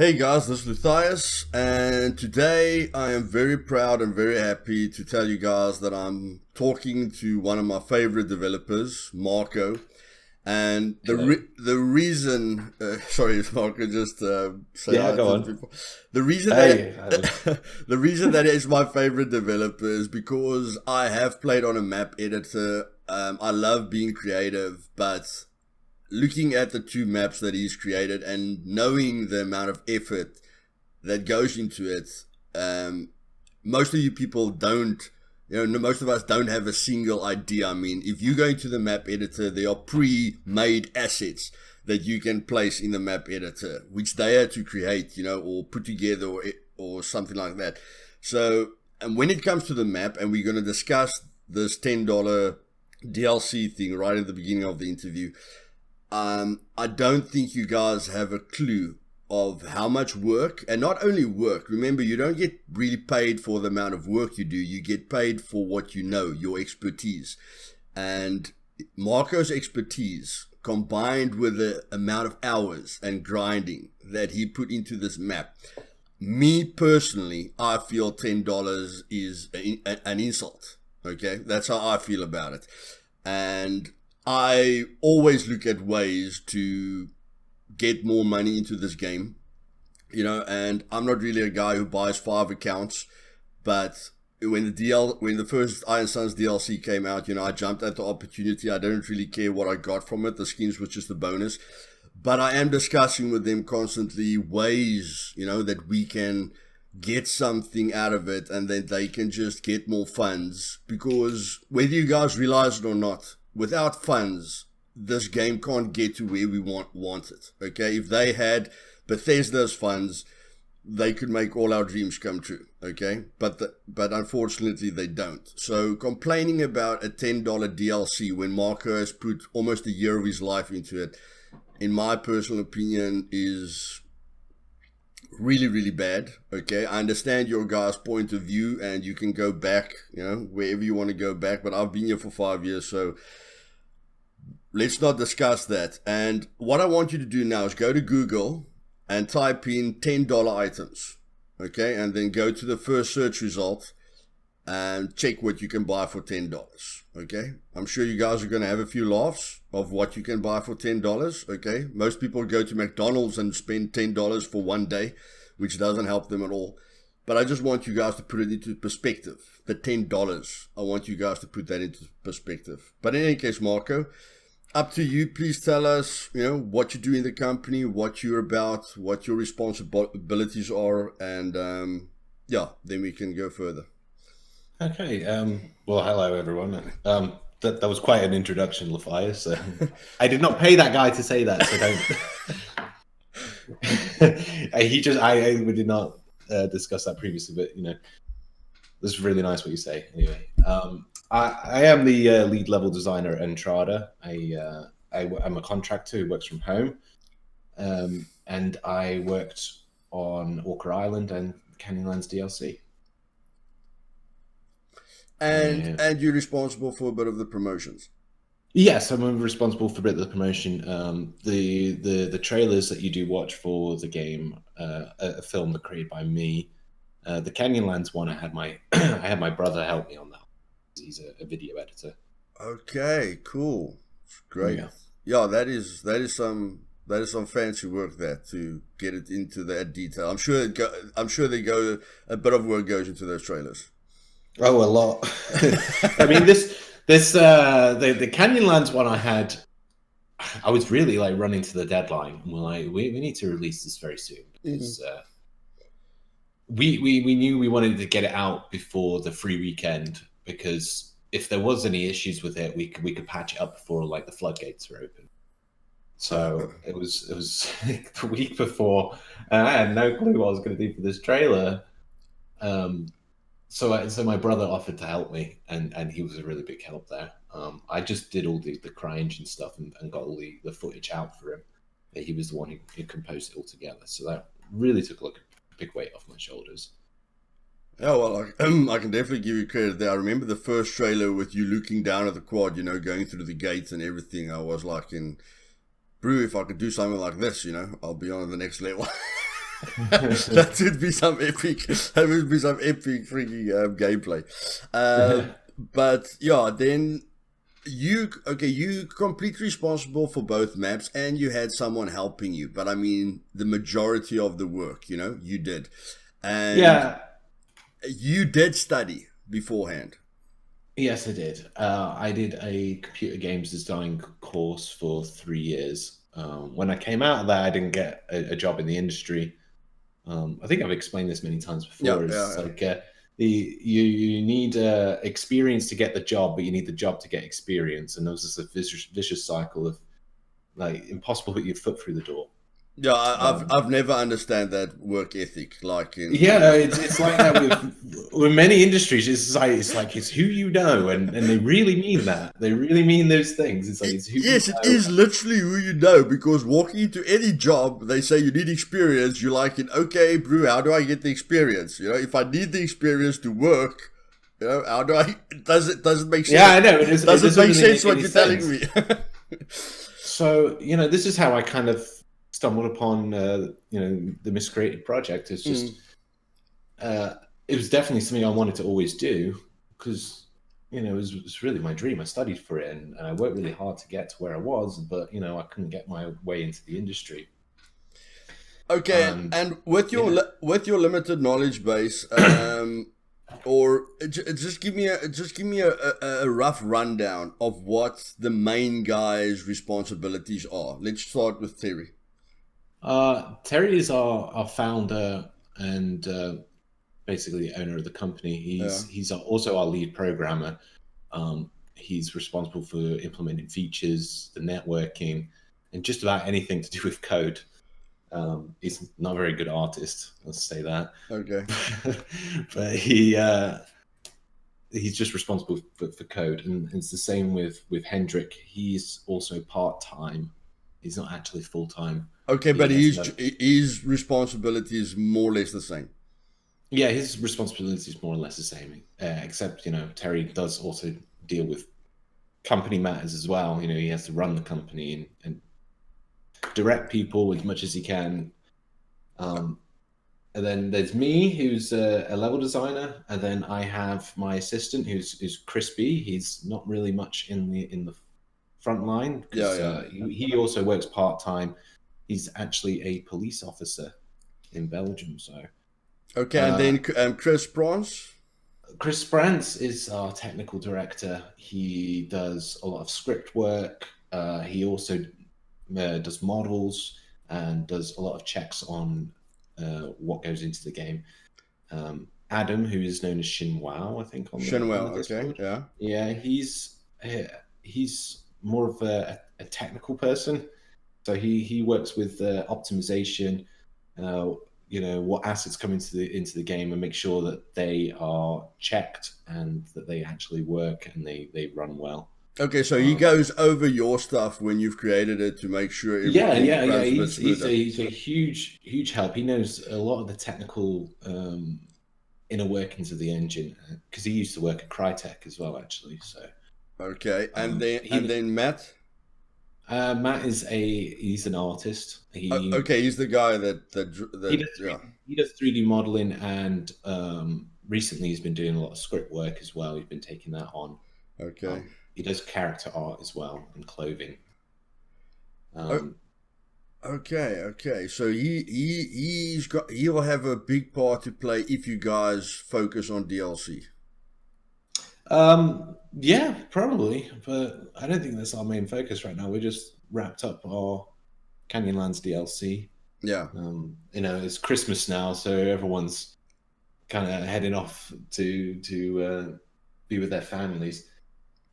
Hey guys, this is Luthais, and today I am very proud and very happy to tell you guys that I'm talking to one of my favorite developers, Marco. And Hello. the reason, sorry, Marco, just say Yeah, hi go to the on. people. The reason Hey, that the reason that is my favorite developer is because I have played on a map editor. I love being creative, but looking at the two maps that he's created and knowing the amount of effort that goes into it, um, most of you people don't, most of us don't have a single idea. I mean, if you go into the map editor, there are pre-made assets that you can place in the map editor, which they had to create, or put together or something like that. So, and when it comes to the map, and we're going to discuss this $10 DLC thing right at the beginning of the interview, I don't think you guys have a clue of how much work, and not only work. Remember, you don't get really paid for the amount of work you do. You get paid for what you know, your expertise. And Marco's expertise combined with the amount of hours and grinding that he put into this map, me personally, I feel $10 is an insult. Okay, that's how I feel about it. And I always look at ways to get more money into this game, and I'm not really a guy who buys 5 accounts, but when the first Iron Sons DLC came out, I jumped at the opportunity. I didn't really care what I got from it. The skins was just a bonus. But I am discussing with them constantly ways, that we can get something out of it and then they can just get more funds. Because whether you guys realize it or not, without funds, this game can't get to where we want it. Okay, if they had Bethesda's funds, they could make all our dreams come true. Okay, but unfortunately they don't. So complaining about a $10 DLC when Marco has put almost a year of his life into it, in my personal opinion, is really, really bad. Okay, I understand your guys' point of view, and you can go back, wherever you want to go back. But I've been here for 5 years, so let's not discuss that. And what I want you to do now is go to Google and type in $10 items. Okay, and then go to the first search result and check what you can buy for $10. Okay, I'm sure you guys are going to have a few laughs of what you can buy for $10. Okay, most people go to McDonald's and spend $10 for one day, which doesn't help them at all. But I just want you guys to put it into perspective. The $10, I want you guys to put that into perspective. But in any case, Marco, up to you. Please tell us, what you do in the company, what you're about, what your responsibilities are, and then we can go further. Okay. Well, hello everyone. That was quite an introduction, Luthais. So I did not pay that guy to say that, so don't. We did not discuss that previously, but this is really nice what you say. Anyway, I am the lead level designer at Entrada. I'm a contractor who works from home, and I worked on Orca Island and Canyonlands DLC. And you're responsible for a bit of the promotions. Yes, I'm responsible for a bit of the promotion. The trailers that you do watch for the game, a film that created by me. The Canyonlands one, I had my I had my brother help me on that. He's a video editor. Okay, cool, great. Yeah, that is some fancy work there to get it into that detail. I'm sure a bit of work goes into those trailers. Oh, a lot. I mean, the Canyonlands one I was really like running to the deadline. And we're like, we need to release this very soon because we knew we wanted to get it out before the free weekend, because if there was any issues with it, we could patch it up before like the floodgates were open. So it was the week before, and I had no clue what I was going to do for this trailer. So my brother offered to help me, and he was a really big help there. I just did all the CryEngine stuff and got all the footage out for him. He was the one who composed it all together. So that really took a big weight off my shoulders. Oh, well, I can definitely give you credit there. I remember the first trailer with you looking down at the quad, going through the gates and everything. I was like, brew, if I could do something like this, I'll be on the next level. That would be some epic. That would be some epic freaking gameplay. But yeah, then you completely responsible for both maps, and you had someone helping you. But I mean, the majority of the work, you did, and Yeah. you did study beforehand. Yes, I did. I did a computer games design course for 3 years. When I came out of that, I didn't get a job in the industry. I think I've explained this many times Yeah, before. yeah, Is yeah. like you need experience to get the job, but you need the job to get experience, and there was just a vicious cycle of like impossible to put your foot through the door. Yeah, I've Um, I've never understand that work ethic like in Yeah, it's like that with many industries. It's who you know, and they really mean that. They really mean those things. It's like it's who you Yes, it know. is literally who you know, because walking into any job, they say you need experience. You're like, okay, bro, how do I get the experience? If I need the experience to work, how do I? Does it make Yeah, sense? I know. It Does it doesn't make really sense make what any you're telling sense. me? So this is how I kind of stumbled upon the Miscreated project. It's just Mm. uh, it was definitely something I wanted to always do because it was really my dream. I studied for it and I worked really hard to get to where I was, but I couldn't get my way into the industry. Okay, And and with your yeah, limited knowledge base, or just give me a rough rundown of what the main guy's responsibilities are. Let's start with Terry. Terry is our founder and basically the owner of the company. Yeah. He's also our lead programmer. He's responsible for implementing features, the networking, and just about anything to do with code. He's not a very good artist, let's say that, Okay. but he's just responsible for code, and it's the same with Hendrik. He's also part time. He's not actually full time. Okay, He but has no. his responsibility is more or less the same. Yeah, his responsibility is more or less the same, except Terry does also deal with company matters as well. He has to run the company and direct people as much as he can. Um, and then there's me, who's a level designer, and then I have my assistant, who's Crispy. He's not really much in the front line Yeah, because yeah. he also works part time. He's actually a police officer in Belgium. So Okay, and uh, then Chris Bronze. Chris Sprance is our technical director. He does a lot of script work. He also does models and does a lot of checks on what goes into the game. Adam, who is known as Shinwao, I think on the Shinwell. Okay, Discord. yeah. Yeah, he's more of a technical person. So he works with optimization, uh, what assets come into the game, and make sure that they are checked and that they actually work and they run well. Okay, so he Um, goes over your stuff when you've created it to make sure yeah, everything yeah, yeah. runs a bit He's a smoother. he's a huge help. He knows a lot of the technical inner workings of the engine because he used to work at Crytek as well, actually. So Okay, and then and he then Matt. Matt he's an artist. Okay, he's the guy He that does yeah. 3D modeling, and recently he's been doing a lot of script work as well. He's been taking that on. Okay. He does character art as well and clothing. O- Um, okay. So he'll have a big part to play if you guys focus on DLC. yeah, probably, but I don't think that's our main focus right now. We're just wrapped up our Canyonlands DLC. Yeah. It's Christmas now, so everyone's kind of heading off to be with their families.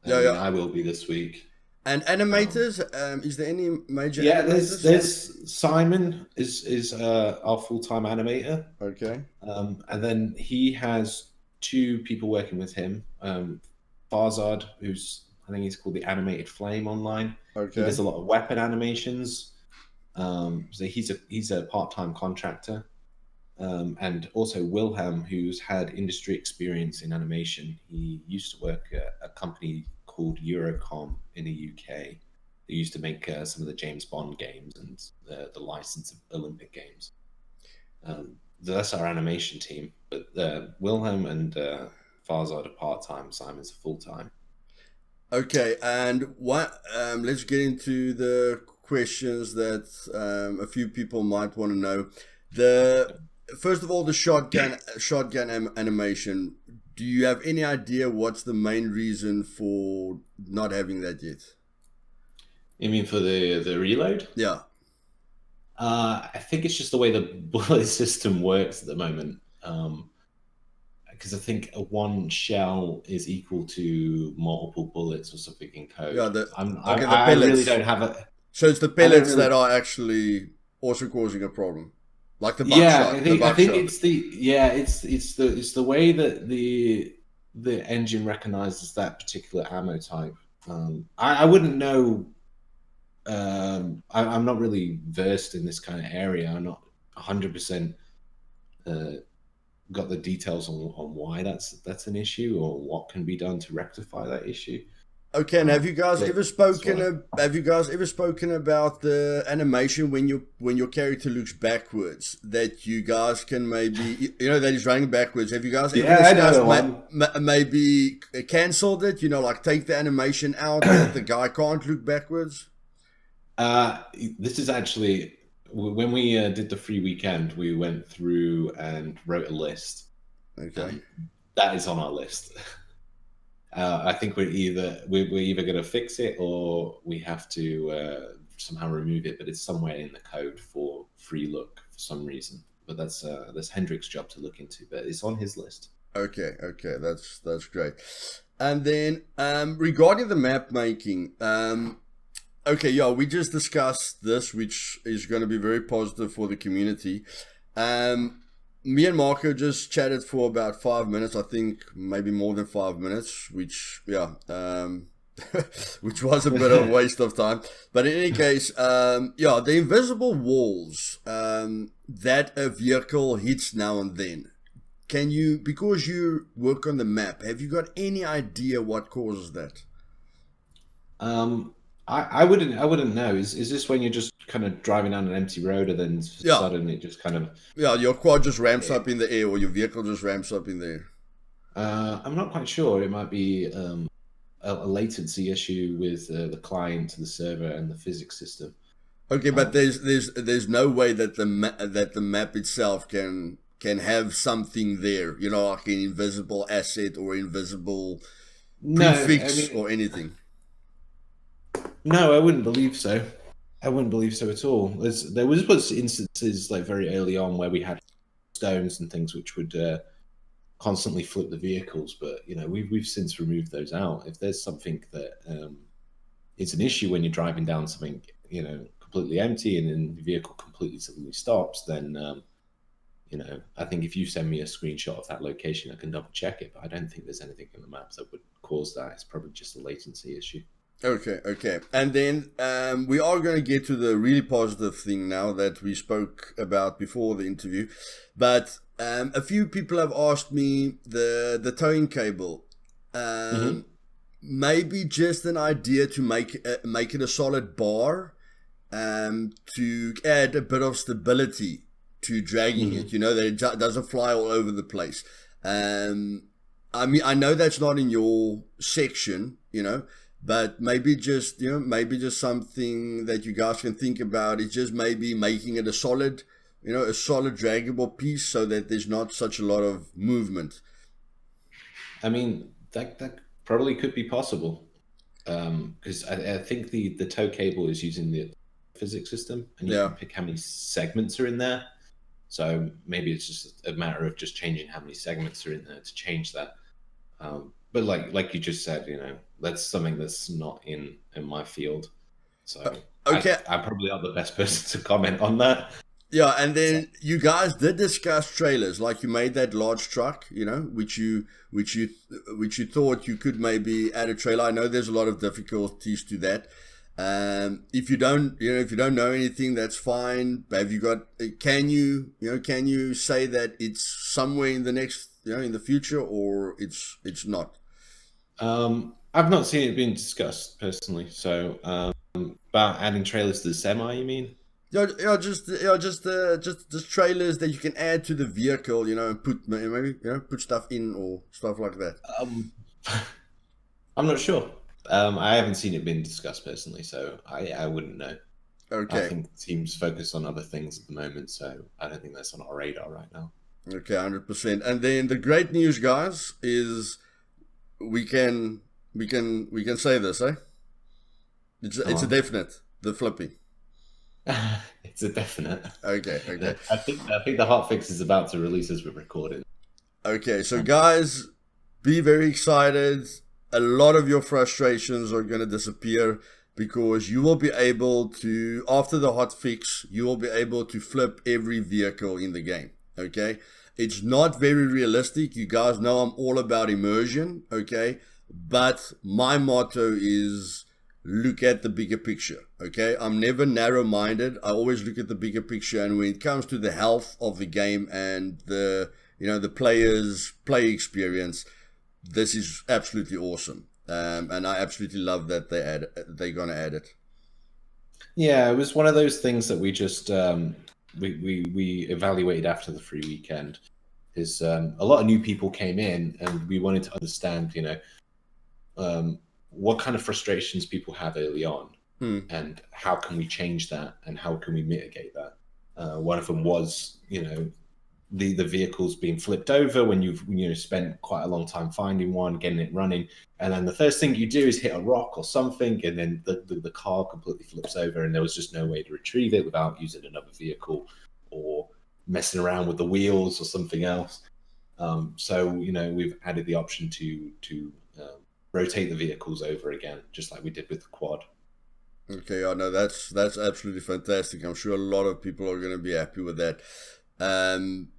Yeah, I mean, yeah. I will be this week. And Um, animators, is there any major yeah, there's animators? there's Simon is our full time animator, Okay. and then he has two people working with him. Farzad, who's I think he's called the Animated Flame online. He Okay. does a lot of weapon animations. So he's a part time contractor. And also Wilhelm, who's had industry experience in animation. He used to work at a company called Eurocom in the UK. They used to make some of the James Bond games and the license of Olympic games. That's our animation team. But Wilhelm and Farzad are part-time. Simon's full-time. Okay, and what? Let's get into the questions that a few people might want to know. The First of all, the shotgun animation. Do you have any idea what's the main reason for not having that yet? You mean for the reload? Yeah, I think it's just the way the bullet system works at the moment. Because I think one shell is equal to multiple bullets or something in yeah. code. The I really pellets. don't have a. So it's the I don't pellets really. that are actually also causing a problem, like the Yeah, buckshot. The I think buckshot. it's the way that the engine recognizes that particular ammo type. I wouldn't know. I'm not really versed in this kind of area. I'm not 100% got the details on why that's an issue or what can be done to rectify that issue. Okay, and have you guys But ever that's what spoken? Have you guys ever spoken about the animation when your character looks backwards? That you guys can maybe that he's running backwards. Have you guys ever yeah, I know discussed the one. maybe cancelled it? Like take the animation out that the guy can't look backwards. This is actually when we did the free weekend, we went through and wrote a list. Okay. That is on our list. I think we're either going to fix it or we have to somehow remove it. But it's somewhere in the code for free look for some reason. But that's Hendrik's job to look into. But it's on his list. Okay, that's great. And then regarding the map making, okay, yeah, we just discussed this, which is going to be very positive for the community. Me and Marco just chatted for about 5 minutes, I think maybe more than 5 minutes, which, yeah, which was a bit of a waste of time. But in any case, yeah, the invisible walls that a vehicle hits now and then. Can you, because you work on the map, have you got any idea what causes that? I wouldn't know. Is this when you're just kind of driving down an empty road and then Yeah, suddenly it just kind of yeah, your quad just ramps up in the air, or your vehicle just ramps up in the air. I'm not quite sure. It might be a latency issue with the client, the server, and the physics system. Okay, but Um, there's no way that that the map itself can have something there, like an invisible asset or invisible no, I prefix mean, or anything. no, I wouldn't believe so. I wouldn't believe so at all. There was instances like very early on where we had stones and things which would constantly flip the vehicles, but we've since removed those out. If there's something that is an issue when you're driving down something completely empty and then the vehicle completely suddenly stops, then I think if you send me a screenshot of that location, I can double check it. But I don't think there's anything in the maps that would cause that. It's probably just a latency issue. Okay. And then we are going to get to the really positive thing now that we spoke about before the interview. But a few people have asked me the towing cable. Mm-hmm. Maybe just an idea to make it a solid bar, to add a bit of stability to dragging it. Mm-hmm. That it doesn't fly all over the place. I mean, I know that's not in your section, but maybe just something that you guys can think about is just maybe making it a solid draggable piece so that there's not such a lot of movement. I mean, that probably could be possible because I think the tow cable is using the physics system, and you Yeah. can pick how many segments are in there. So maybe it's just a matter of just changing how many segments are in there to change that. But like you just said, that's something that's not in my field. So Okay. I'm probably not the best person to comment on that. Yeah, and So, then you guys did discuss trailers, like you made that large truck, which you thought you could maybe add a trailer. I know there's a lot of difficulties to that. If you don't, know anything, that's fine. Have you got? Can you say that it's somewhere in the next, in the future, or it's not? I've not seen it being discussed personally. So about adding trailers to the semi, you mean? Just trailers that you can add to the vehicle, and put maybe put stuff in or stuff like that. Um, I'm not sure. I haven't seen it being discussed personally, so I wouldn't know. I Okay, think teams focus on other things at the moment, so I don't think that's on our radar right now. okay, 100%. And then the great news, guys, is we can we can say this, eh? Come It's a on. definite. The flipping. It's a definite. Okay, okay. I think the hotfix is about to release as we're recording. Okay, so guys, be very excited. A lot of your frustrations are going to disappear because you will be able to, after the hot fix, you will be able to flip every vehicle in the game. Okay, it's not very realistic. You guys know I'm all about immersion. Okay, but my motto is look at the bigger picture. Okay, I'm never narrow minded. I always look at the bigger picture, and when it comes to the health of the game and the players play experience, this is absolutely awesome, and I absolutely love that they're gonna add it. Yeah, it was one of those things that we just we evaluated after the free weekend. Is a lot of new people came in, and we wanted to understand, what kind of frustrations people have early on, Hmm. and how can we change that, and how can we mitigate that. One of them was, the vehicles being flipped over when you've spent quite a long time finding one, getting it running, and then the first thing you do is hit a rock or something, and then the car completely flips over, and there was just no way to retrieve it without using another vehicle or messing around with the wheels or something else. So we've added the option to rotate the vehicles over again, just like we did with the quad. Okay, I know that's absolutely fantastic. I'm sure a lot of people are going to be happy with that.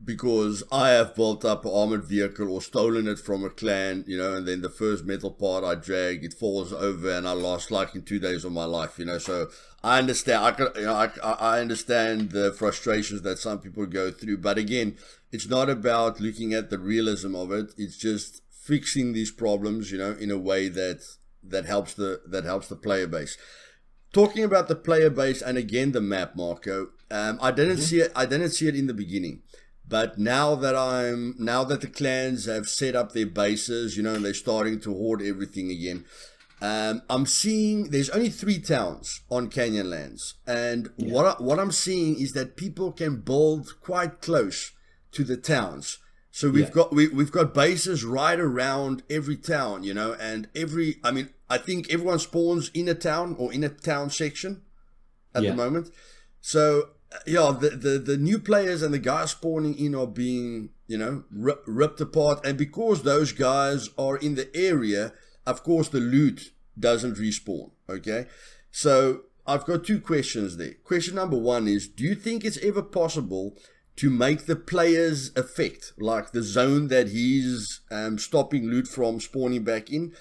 Because I have built up an armored vehicle or stolen it from a clan, and then the first metal part I drag, it falls over, and I lost like in 2 days of my life, So I understand. I understand the frustrations that some people go through, but again, it's not about looking at the realism of it. It's just fixing these problems, in a way that helps the player base. Talking about the player base and again the map, Marco. I didn't Mhm. see it. I didn't see it in the beginning, but now that the clans have set up their bases, and they're starting to hoard everything again. I'm seeing there's only 3 towns on Canyonlands, and Yeah, what I'm seeing is that people can build quite close to the towns. So we've yeah, got we've got bases right around every town, and I mean, I think everyone spawns in a town or in a town section at the yeah. moment. So yeah, the new players and the guys spawning in are being ripped apart, and because those guys are in the area, of course the loot doesn't respawn. Okay, so I've got 2 questions there. Question number one is: do you think it's ever possible to make the player's effect, like the zone that he's stopping loot from spawning back in?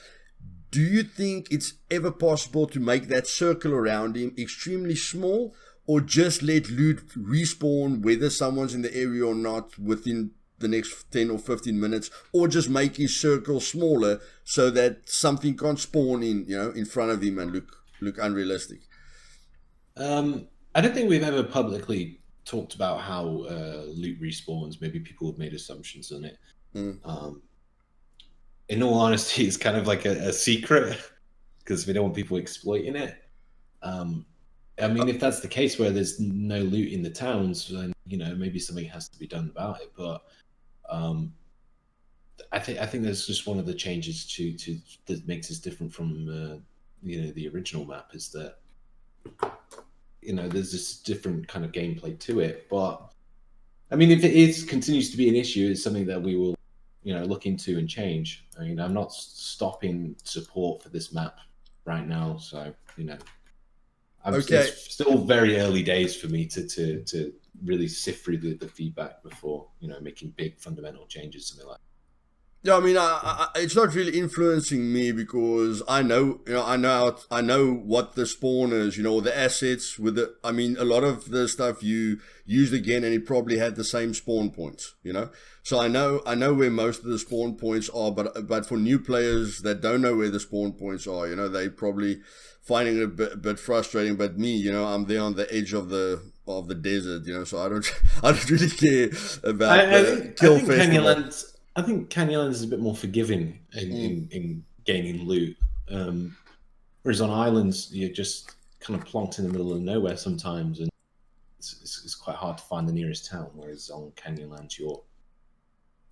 Do you think it's ever possible to make that circle around him extremely small, or just let loot respawn whether someone's in the area or not within the next 10 or 15 minutes, or just make his circle smaller so that something can't spawn in front of him and look unrealistic? I don't think we've ever publicly talked about how loot respawns. Maybe people have made assumptions on it. Mm. Um, in all honesty, it's kind of like a secret because we don't want people exploiting it. Um, I mean, if that's the case where there's no loot in the towns, then maybe something has to be done about it. But um, I think that's just one of the changes to that makes us different from the original map, is that there's this different kind of gameplay to it. But I mean, if it is continues to be an issue, it's something that we will look into and change. I mean, I'm not stopping support for this map right now, so Okay. it's still very early days for me to really sift through the feedback before making big fundamental changes, something like that. Yeah, I mean, it's not really influencing me because I know, I know what the spawn is, the assets with the. I mean, a lot of the stuff you used again, and it probably had the same spawn points. So I know where most of the spawn points are, but for new players that don't know where the spawn points are, they probably finding it a bit frustrating. But me, I'm there on the edge of the desert, so I don't I don't really care about the kill festival. I think Canyonlands is a bit more forgiving Mm. in gaining loot. Whereas on islands, you're just kind of plonked in the middle of nowhere sometimes, and it's quite hard to find the nearest town. Whereas on Canyonlands, you're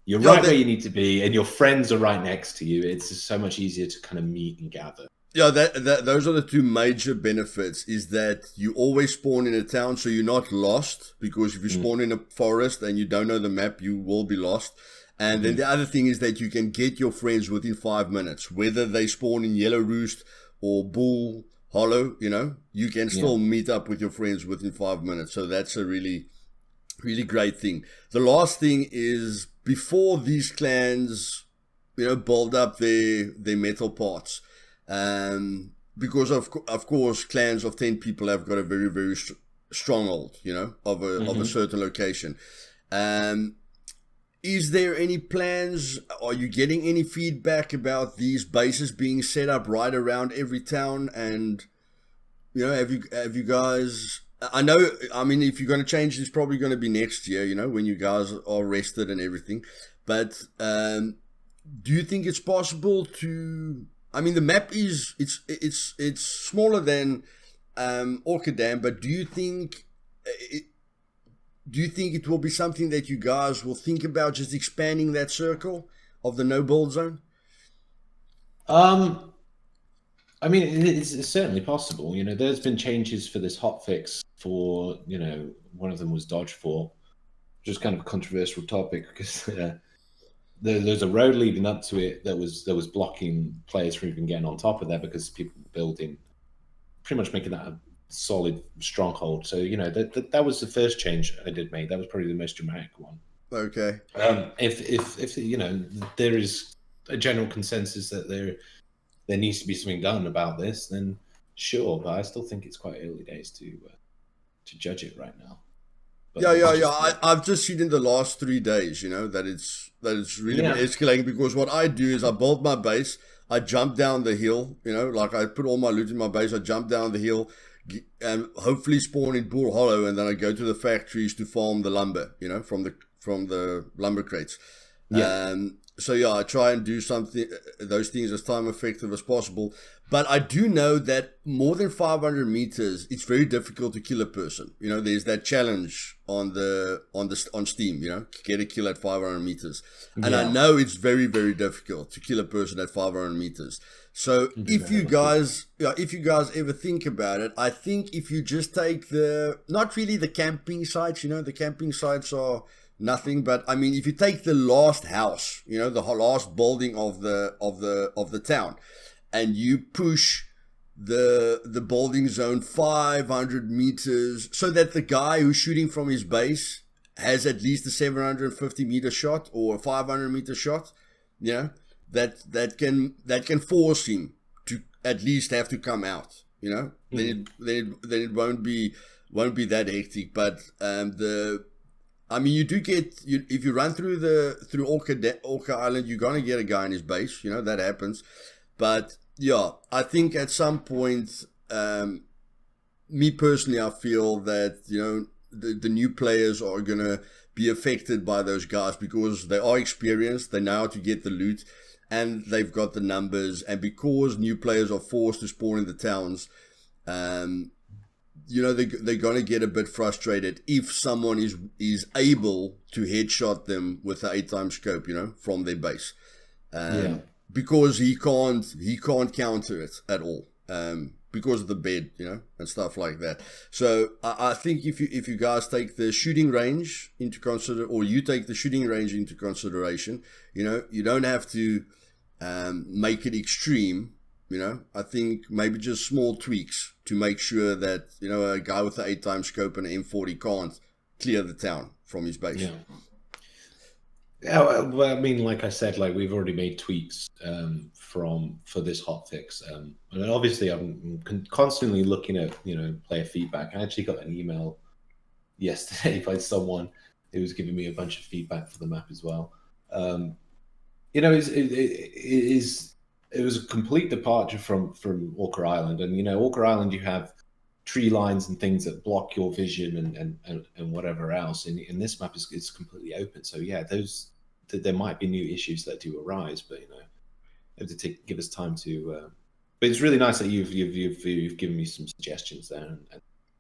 Yeah, right where you need to be, and your friends are right next to you. It's just so much easier to kind of meet and gather. yeah, those are the two major benefits. Is that you always spawn in a town, so you're not lost. Because if you spawn in a forest and you don't know the map, you will be lost. And then the other thing is that you can get your friends within 5 minutes, whether they spawn in Yellow Roost or Bull Hollow. You can still meet up with your friends within 5 minutes. So that's a really, really great thing. The last thing is before these clans, build up their metal parts. Because of course clans of 10 people have got a very very stronghold, of a certain location. Is there any plans? Are you getting any feedback about these bases being set up right around every town? And have you guys? I know. I mean, if you're going to change, it's probably going to be next year. When you guys are rested and everything. But do you think it's possible to? I mean, the map it's smaller than Orca Dam, but do you think it will be something that you guys will think about just expanding that circle of the no build zone? I mean, it's certainly possible. There's been changes for this hotfix for, one of them was Dodgefall, which is kind of a controversial topic because there's a road leading up to it that was blocking players from even getting on top of there because people were building, pretty much making that a solid stronghold. So, that was the first change I did make. That was probably the most dramatic one. Okay. If there is a general consensus that there needs to be something done about this, then sure. But I still think it's quite early days to judge it right now. But Yeah. I've just seen in the last 3 days, that it's really been escalating. Because what I do is I build my base, I jump down the hill, like I put all my loot in my base, I jump down the hill, and hopefully spawn in Bull Hollow, and then I go to the factories to farm the lumber, from the lumber crates. So yeah, I try and do those things as time effective as possible. But I do know that more than 500 meters, it's very difficult to kill a person. There's that challenge on Steam. Get a kill at 500 meters, and I know it's very very difficult to kill a person at 500 meters. So if you guys ever think about it, I think if you just take not really the camping sites. The camping sites are nothing, but I mean, if you take the last house, the last building of the town, and you push the building zone 500 meters, so that the guy who's shooting from his base has at least a 750 meter shot or a 500 meter shot, that can force him to at least have to come out. Then it won't be that hectic, but I mean, you do get if you run through Orca Island, you're gonna get a guy in his base. That happens, but yeah, I think at some point, me personally, I feel that the new players are gonna be affected by those guys because they are experienced, they know how to get the loot, and they've got the numbers, and because new players are forced to spawn in the towns, they're going to get a bit frustrated if someone is able to headshot them with an 8x scope, from their base. Because he can't counter it at all. Because of the bed, and stuff like that. So I think if you guys take the shooting range into consideration, you don't have to make it extreme. I think maybe just small tweaks to make sure that a guy with an 8x scope and an M40 can't clear the town from his base. Yeah, well, I mean, like I said, like we've already made tweaks for this hotfix, and then obviously I'm constantly looking at player feedback. I actually got an email yesterday by someone who was giving me a bunch of feedback for the map as well. It was a complete departure from Orca Island, and Orca Island you have tree lines and things that block your vision and whatever else. In this map it's completely open. So yeah, there might be new issues that do arise, but you have to give us time to. But it's really nice that you've given me some suggestions there and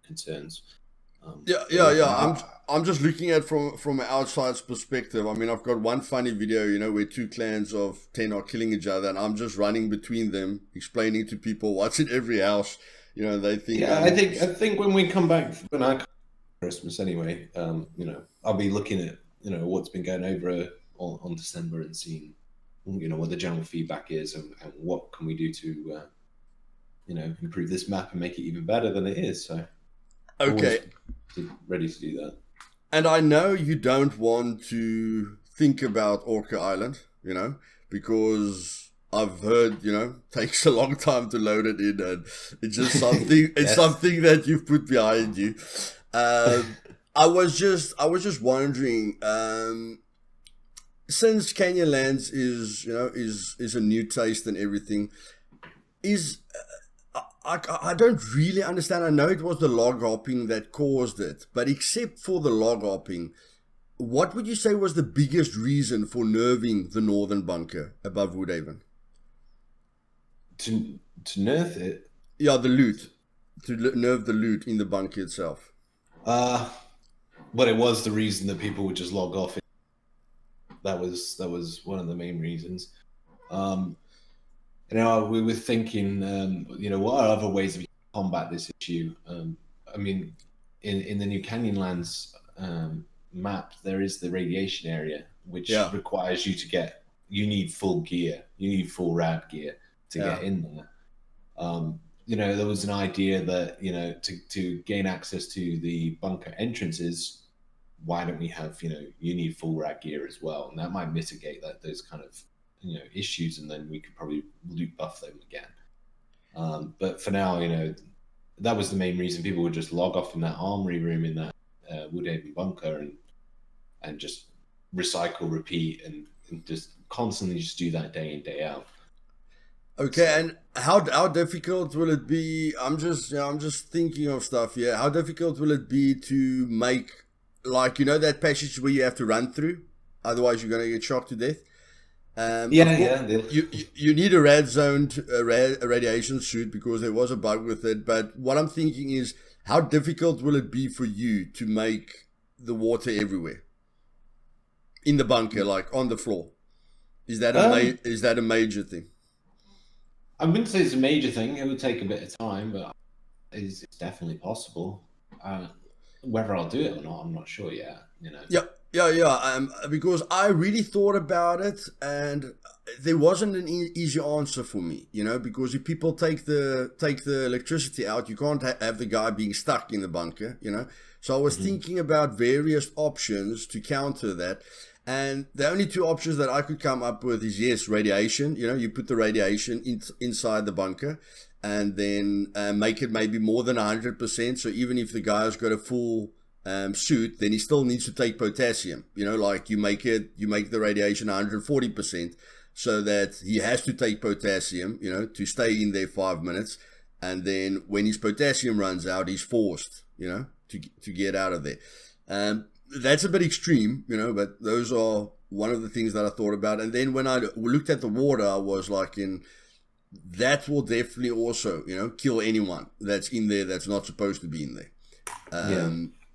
concerns. Yeah. I'm just looking at from an outside's perspective. I mean, I've got one funny video, where two clans of 10 are killing each other, and I'm just running between them, explaining to people what's in every house. They think. Yeah, I think when we come back when I come back for Christmas anyway, I'll be looking at what's been going over on December and seeing what the general feedback is and what can we do to improve this map and make it even better than it is. So okay, ready to do that. And I know you don't want to think about Orca Island, because I've heard, takes a long time to load it in, and it's just something. It's something that you've put behind you. I was just wondering, since Canyonlands is a new taste and everything, I don't really understand. I know it was the log hopping that caused it, but except for the log hopping, what would you say was the biggest reason for nerving the northern bunker above Woodhaven? To nerf it? Yeah, the loot. To nerve the loot in the bunker itself. But it was the reason that people would just log off. That was one of the main reasons. We were thinking, what are other ways of combat this issue? I mean, in the new Canyonlands map, there is the radiation area, which requires you need full gear, you need full rad gear to get in there. There was an idea that to gain access to the bunker entrances, why don't we have you need full rad gear as well, and that might mitigate those kind of issues, and then we could probably loot buff them again. But for now, that was the main reason people would just log off in that armory room in that Woodhaven bunker and just recycle, repeat, and just constantly just do that day in, day out. Okay, and how difficult will it be? I'm just thinking of stuff. Yeah, how difficult will it be to make, like, that passage where you have to run through, otherwise you're gonna get shocked to death. You need a radiation suit because there was a bug with it. But what I'm thinking is, how difficult will it be for you to make the water everywhere in the bunker, like on the floor? Is that a major thing? I wouldn't say it's a major thing. It would take a bit of time, but it's definitely possible. Whether I'll do it or not, I'm not sure yet. Yeah. Because I really thought about it, and there wasn't an easy answer for me. Because if people take the electricity out, you can't have the guy being stuck in the bunker. So I was thinking about various options to counter that. And the only two options that I could come up with is, yes, radiation. You put the radiation inside the bunker, and then make it maybe more than 100%. So even if the guy's got a full suit, then he still needs to take potassium. Like you make the radiation 140%, so that he has to take potassium, to stay in there 5 minutes. And then when his potassium runs out, he's forced, to get out of there. That's a bit extreme, but those are one of the things that I thought about. And then when I looked at the water, I was like, that will definitely also, kill anyone that's in there that's not supposed to be in there.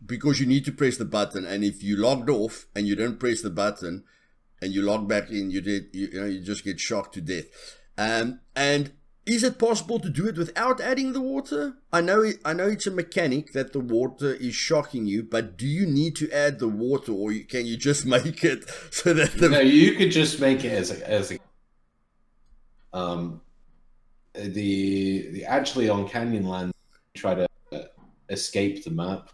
Because you need to press the button, and if you logged off and you don't press the button and you log back in, you just get shocked to death. And is it possible to do it without adding the water? I know it's a mechanic that the water is shocking you, but do you need to add the water, or can you just make it so that No, you could just make it as a actually on Canyonland, try to escape the map.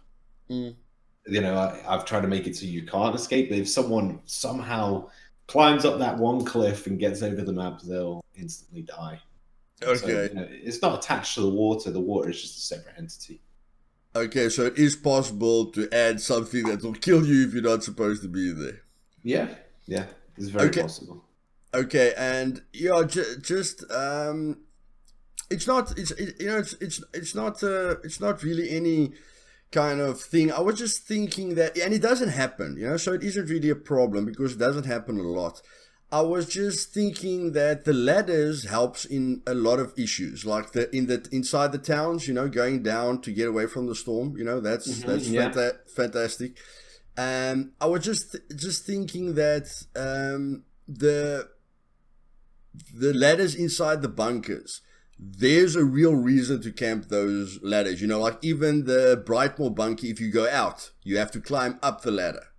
you know, I've tried to make it so you can't escape. But if someone somehow climbs up that one cliff and gets over the map, they'll instantly die. So, Okay. you know, it's not attached to the water. The water is just a separate entity. Okay, so it is possible to add something that will kill you if you're not supposed to be there. Yeah, yeah, it's very Okay. possible. Okay, and yeah, just it's not it's not really any kind of thing. I was just thinking that, and it doesn't happen, so it isn't really a problem because it doesn't happen a lot. I was just thinking that the ladders helps in a lot of issues, like inside the towns, going down to get away from the storm. That's Yeah. fantastic. I was just thinking that the ladders inside the bunkers, there's a real reason to camp those ladders. Like even the Brightmoor bunker, if you go out, you have to climb up the ladder,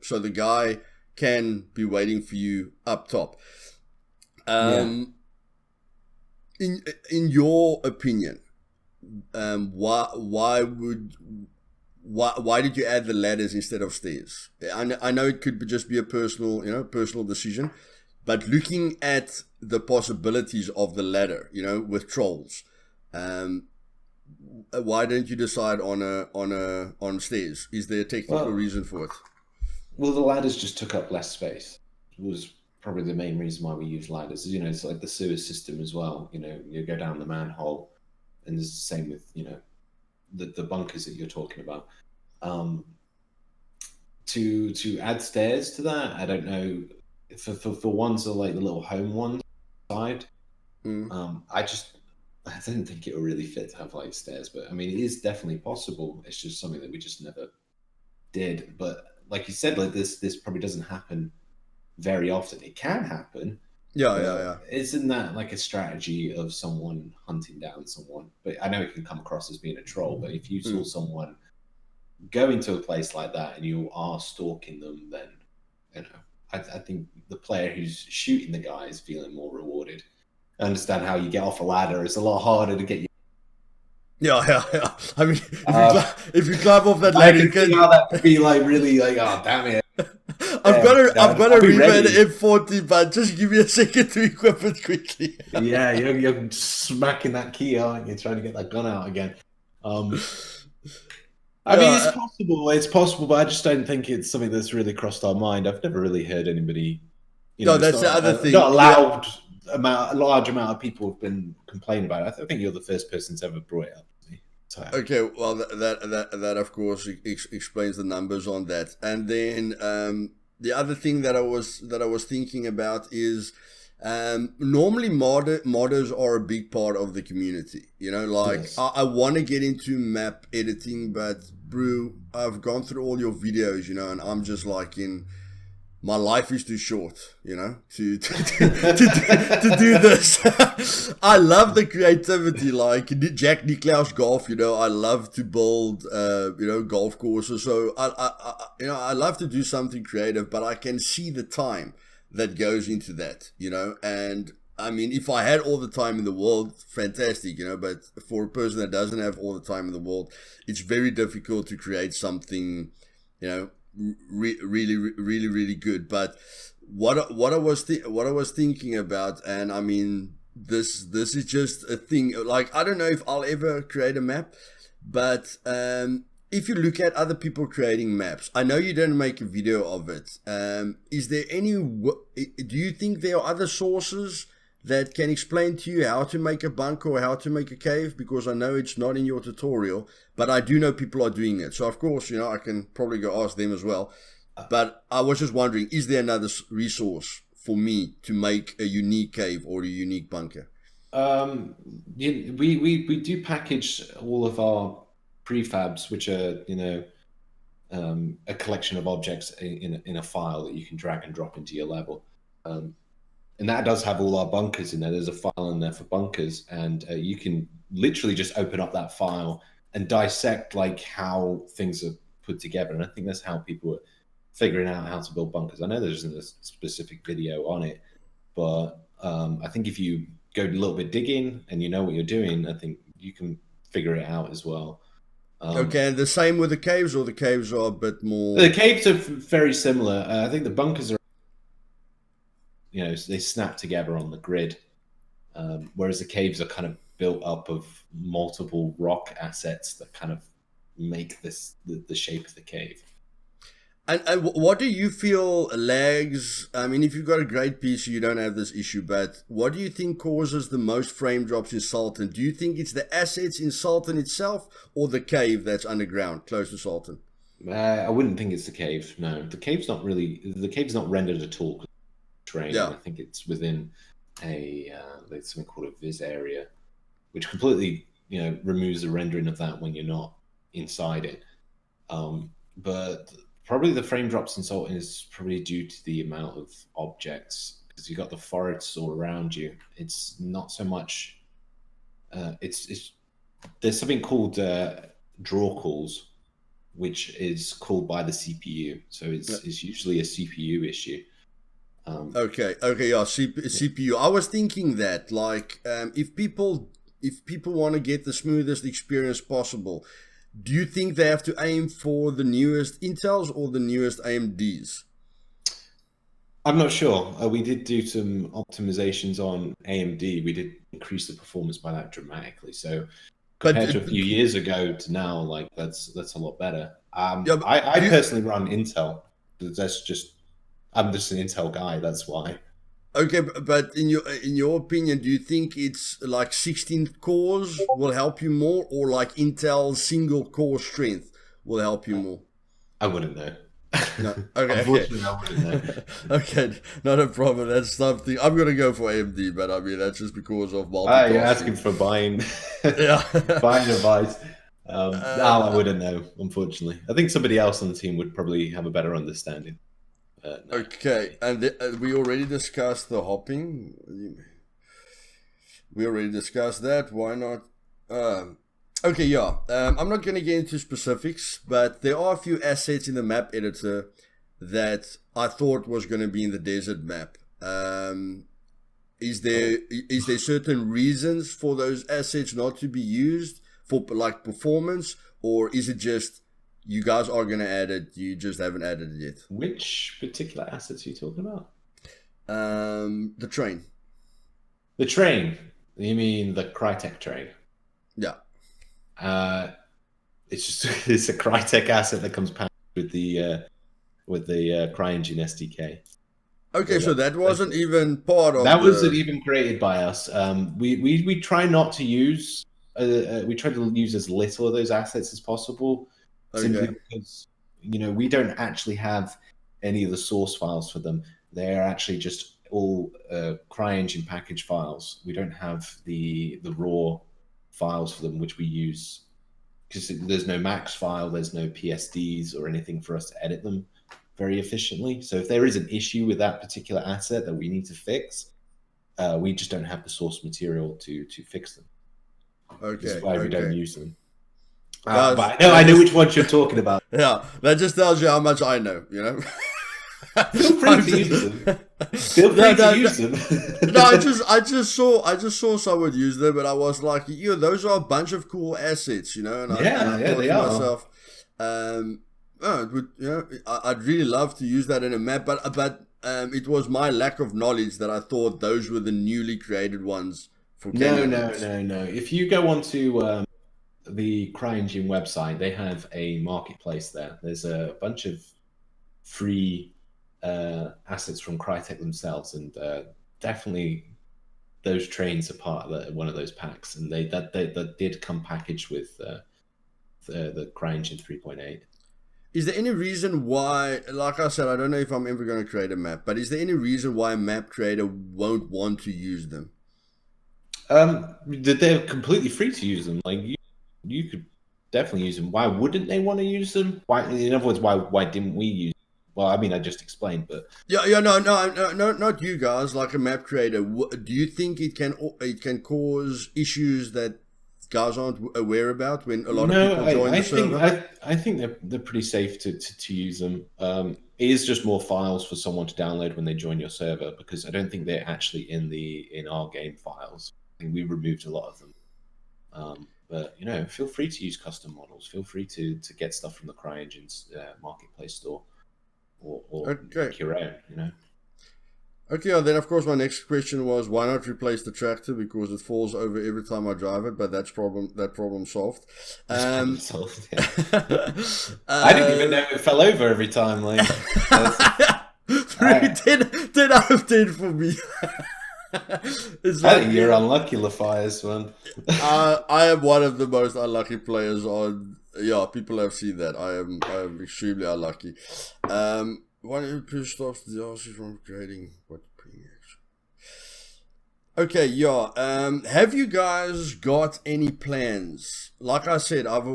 so the guy can be waiting for you up top. Yeah. In your opinion, why did you add the ladders instead of stairs? I know it could just be a personal decision, but looking at the possibilities of the ladder, with trolls, why didn't you decide on stairs? Is there a technical reason for it? Well, the ladders just took up less space. It was probably the main reason why we use ladders. It's like the sewer system as well. You go down the manhole, and it's the same with the bunkers that you're talking about. To add stairs to that, I don't know. For ones that are like the little home ones side, I didn't think it would really fit to have like stairs. But I mean, it is definitely possible. It's just something that we just never did. But like you said, like this probably doesn't happen very often. It can happen. Yeah. Isn't that like a strategy of someone hunting down someone? But I know it can come across as being a troll. But if you saw someone go into a place like that and you are stalking them, then I think the player who's shooting the guy is feeling more rewarded. I understand how you get off a ladder. It's a lot harder to get you. Yeah. I mean, if you climb off that ladder, I can see how that could be like really like, oh damn it. I've got a Reaver and an M40, but just give me a second to equip it quickly. Yeah, you're smacking that key, aren't you? Trying to get that gun out again. I mean, it's possible. It's possible, but I just don't think it's something that's really crossed our mind. I've never really heard anybody. No, that's the other thing. Not loud amount, a large amount of people have been complaining about it. I think you're the first person to ever brought it up to me. So. Okay, well, that of course explains the numbers on that, and then the other thing that I was thinking about is normally modders are a big part of the community. Yes. I want to get into map editing, but Brew, I've gone through all your videos, and I'm just like my life is too short, to do this. I love the creativity, like Jack Nicklaus golf. I love to build, golf courses. So I love to do something creative, but I can see the time that goes into that, and I mean, if I had all the time in the world, fantastic, but for a person that doesn't have all the time in the world, it's very difficult to create something, really good. But what I was thinking about, and I mean, this is just a thing. Like, I don't know if I'll ever create a map, but if you look at other people creating maps, I know you don't make a video of it. Is there do you think there are other sources that can explain to you how to make a bunker or how to make a cave? Because I know it's not in your tutorial, but I do know people are doing it. So of course, I can probably go ask them as well. But I was just wondering, is there another resource for me to make a unique cave or a unique bunker? We do package all of our prefabs, which are a collection of objects in a file that you can drag and drop into your level. And that does have all our bunkers in there. There's a file in there for bunkers, and you can literally just open up that file and dissect like how things are put together. And I think that's how people are figuring out how to build bunkers. I know there isn't a specific video on it, but I think if you go a little bit digging and you know what you're doing, I think you can figure it out as well. Okay, and the same with the caves, or the caves are a bit more. The caves are very similar. I think the bunkers are, they snap together on the grid, whereas the caves are kind of built up of multiple rock assets that kind of make the shape of the cave. And what do you feel lags? I mean, if you've got a great PC, you don't have this issue, but what do you think causes the most frame drops in Sultan? Do you think it's the assets in Sultan itself, or the cave that's underground, close to Sultan? I wouldn't think it's the cave. No, the cave's not rendered at all. Terrain. Yeah. I think it's within there's something called a viz area, which completely removes the rendering of that when you're not inside it. But probably the frame drops in Sultan is probably due to the amount of objects, because you've got the forests all around you. It's not so much. It's there's something called draw calls, which is called by the CPU. So it's usually a CPU issue. Okay, yeah, CPU. I was thinking that, like, if people want to get the smoothest experience possible, do you think they have to aim for the newest Intels or the newest AMDs? I'm not sure. We did do some optimizations on AMD. We did increase the performance by that dramatically. So compared to a few years ago to now, like that's a lot better. Yeah, I personally run Intel. I'm just an Intel guy. That's why. Okay, but in your opinion, do you think it's like 16 cores will help you more, or like Intel's single core strength will help you more? I wouldn't know. No. Okay. Unfortunately, I wouldn't know. Okay, not a problem. That's something I'm gonna go for AMD, but I mean that's just because of multitasking. You're asking for buying, yeah, buying advice. No, I wouldn't know. Unfortunately, I think somebody else on the team would probably have a better understanding. No. Okay, and we already discussed the hopping. We already discussed that. Why not? Okay, yeah. I'm not going to get into specifics, but there are a few assets in the map editor that I thought was going to be in the desert map. Is there certain reasons for those assets not to be used for like performance, or is it just you guys are going to add it, you just haven't added it yet? Which particular assets are you talking about? The train. The train? You mean the Crytek train? Yeah. It's a Crytek asset that comes packaged with the CryEngine SDK. Okay, so that wasn't even part of that. Wasn't even created by us. We try not to use. We try to use as little of those assets as possible. Simply because we don't actually have any of the source files for them. They're actually just all CryEngine package files. We don't have the raw files for them, which we use because there's no max file, there's no PSDs or anything for us to edit them very efficiently. So if there is an issue with that particular asset that we need to fix, we just don't have the source material to fix them. Okay. That's why we don't use them. Guys, but I know which ones you're talking about. Yeah, that just tells you how much I know, Feel free to use them. Feel free to use them. No, I just saw someone use them, and I was like, those are a bunch of cool assets, and I thought they to are. myself, I'd really love to use that in a map, but it was my lack of knowledge that I thought those were the newly created ones for candidates. No. If you go onto the CryEngine website, they have a marketplace there. There's a bunch of free assets from Crytek themselves, and definitely those trains are part of one of those packs, and that did come packaged with the CryEngine 3.8. Is there any reason why, like I said, I don't know if I'm ever going to create a map, but is there any reason why a map creator won't want to use them? They're completely free to use them. Like you could definitely use them. Why wouldn't they want to use them? Why, in other words, why didn't we use them? Well, I mean, I just explained, but no, not you guys. Like a map creator, do you think it can cause issues that guys aren't aware about when a lot of people join the server? I think they're pretty safe to use them. It is just more files for someone to download when they join your server, because I don't think they're actually in our game files. I think we removed a lot of them. But feel free to use custom models. Feel free to get stuff from the CryEngine's marketplace store, or make your own. Okay, and then of course my next question was, why not replace the tractor, because it falls over every time I drive it, but that problem solved. Problem solved, yeah. I didn't even know it fell over every time. Like 10 out of 10 for me. I think you're unlucky, Luthais, man. I am one of the most unlucky players on. Yeah, people have seen that. I am extremely unlucky. One who stops the DLC from creating what pre-action. Okay, yeah. Have you guys got any plans? Like I said, I've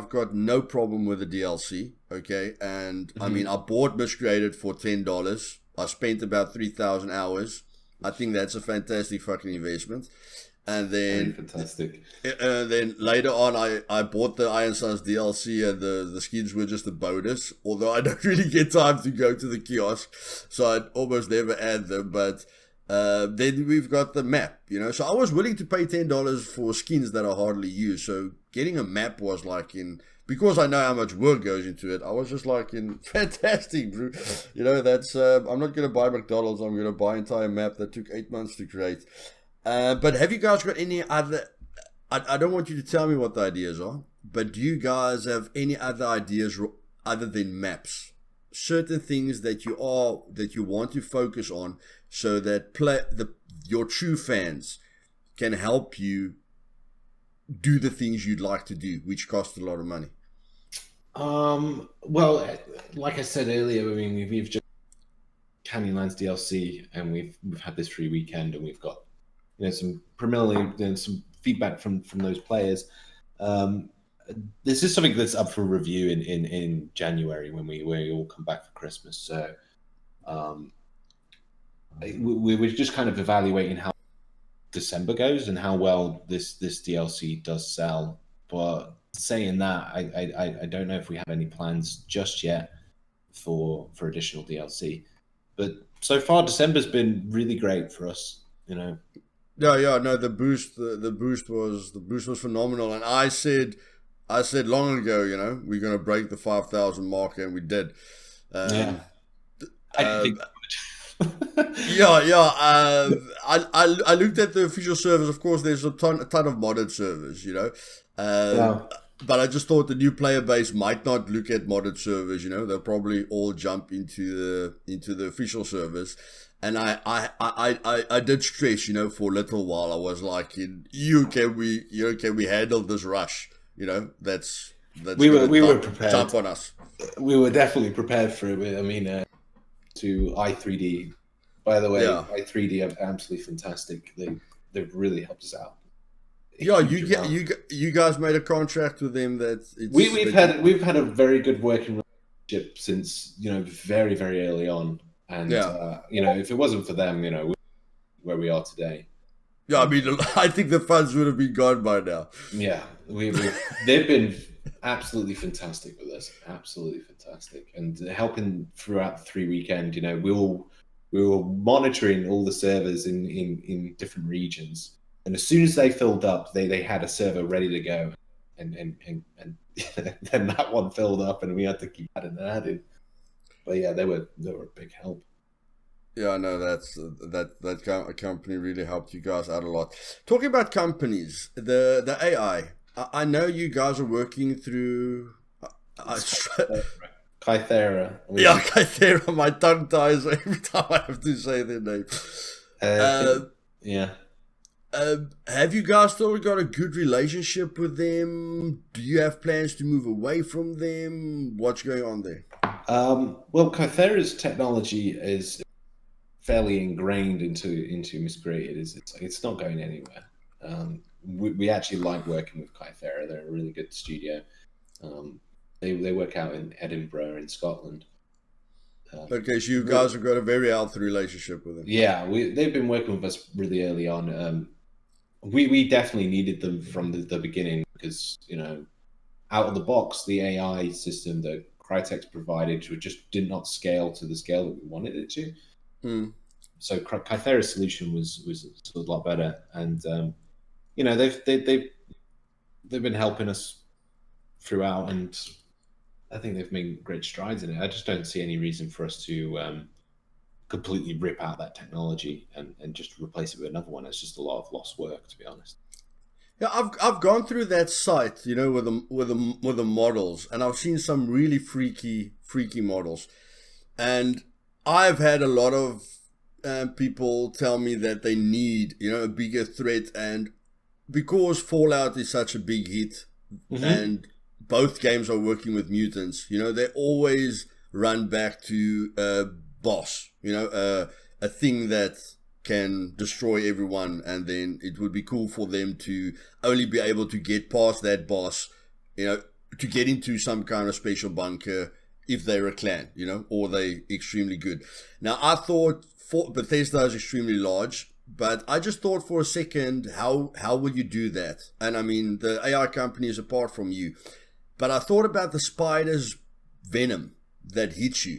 got no problem with the DLC. Okay, and I mean, I bought Miscreated for $10. I spent about 3,000 hours. I think that's a fantastic fucking investment. And then, fantastic. Then later on, I bought the Iron Suns DLC, and the skins were just a bonus. Although I don't really get time to go to the kiosk, so I almost never add them. But then we've got the map, So I was willing to pay $10 for skins that I hardly use. So getting a map was like because I know how much work goes into it, I was just like fantastic, bro. That's I'm not gonna buy McDonald's. I'm gonna buy an entire map that took 8 months to create. But have you guys got any other... I don't want you to tell me what the ideas are, but do you guys have any other ideas other than maps? Certain things that you want to focus on, so that your true fans can help you do the things you'd like to do, which cost a lot of money. Well, like I said earlier, I mean, we've just Canyonlands DLC, and we've had this free weekend, and we've got some primarily some feedback from those players. This is something that's up for review in January when we all come back for Christmas. So we were just kind of evaluating how December goes and how well this DLC does sell. But saying that, I don't know if we have any plans just yet for additional DLC. But so far, December's been really great for us. Yeah, no, the boost was phenomenal, and I said long ago, we're gonna break the 5,000 mark, and we did. I think. I looked at the official servers. Of course, there's a ton of modded servers, But I just thought the new player base might not look at modded servers. They'll probably all jump into the official servers. And I did stress, for a little while. I was like, can we handle this rush? That's we were prepared. Jump on us. We were definitely prepared for it. I mean, to i3D. By the way, i3D are absolutely fantastic. They've really helped us out. Yeah, you guys made a contract with them we've had a very good working relationship since very, very early on. And if it wasn't for them, where we are today. Yeah, I mean, I think the funds would have been gone by now. Yeah, they've been absolutely fantastic with us, absolutely fantastic, and helping throughout the 3 weekend. We were monitoring all the servers in different regions, and as soon as they filled up, they had a server ready to go, and then that one filled up, and we had to keep adding and adding. But yeah, they were a big help. Yeah, no, that company really helped you guys out a lot. Talking about companies, the AI. I know you guys are working through. Kythera. Yeah, Kythera. My tongue ties every time I have to say their name. Yeah. Have you guys still got a good relationship with them? Do you have plans to move away from them? What's going on there? Well, Kythera's technology is fairly ingrained into Miscreated. It's not going anywhere. We actually like working with Kythera. They're a really good studio. They work out in Edinburgh in Scotland. Okay, so you guys have got a very healthy relationship with them. Yeah, they've been working with us really early on. We definitely needed them from the beginning because, out of the box, the AI system that Crytek's provided just did not scale to the scale that we wanted it to. So Kythera's solution was a lot better, and they've they've been helping us throughout, and I think they've made great strides in it. I just don't see any reason for us to completely rip out that technology and just replace it with another one. It's just a lot of lost work, to be honest. Yeah, I've gone through that site, you know, with the models, and I've seen some really freaky models, and I've had a lot of people tell me that they need, you know, a bigger threat, and because Fallout is such a big hit, and both games are working with mutants, you know, they always run back to a boss, you know, a thing that can destroy everyone, and then it would be cool for them to only be able to get past that boss, you know, to get into some kind of special bunker if they're a clan, you know, or they extremely good. Now, I thought Bethesda is extremely large, but I just thought for a second, how would you do that? And I mean, the AI company is apart from you, but I thought about the spider's venom that hits you,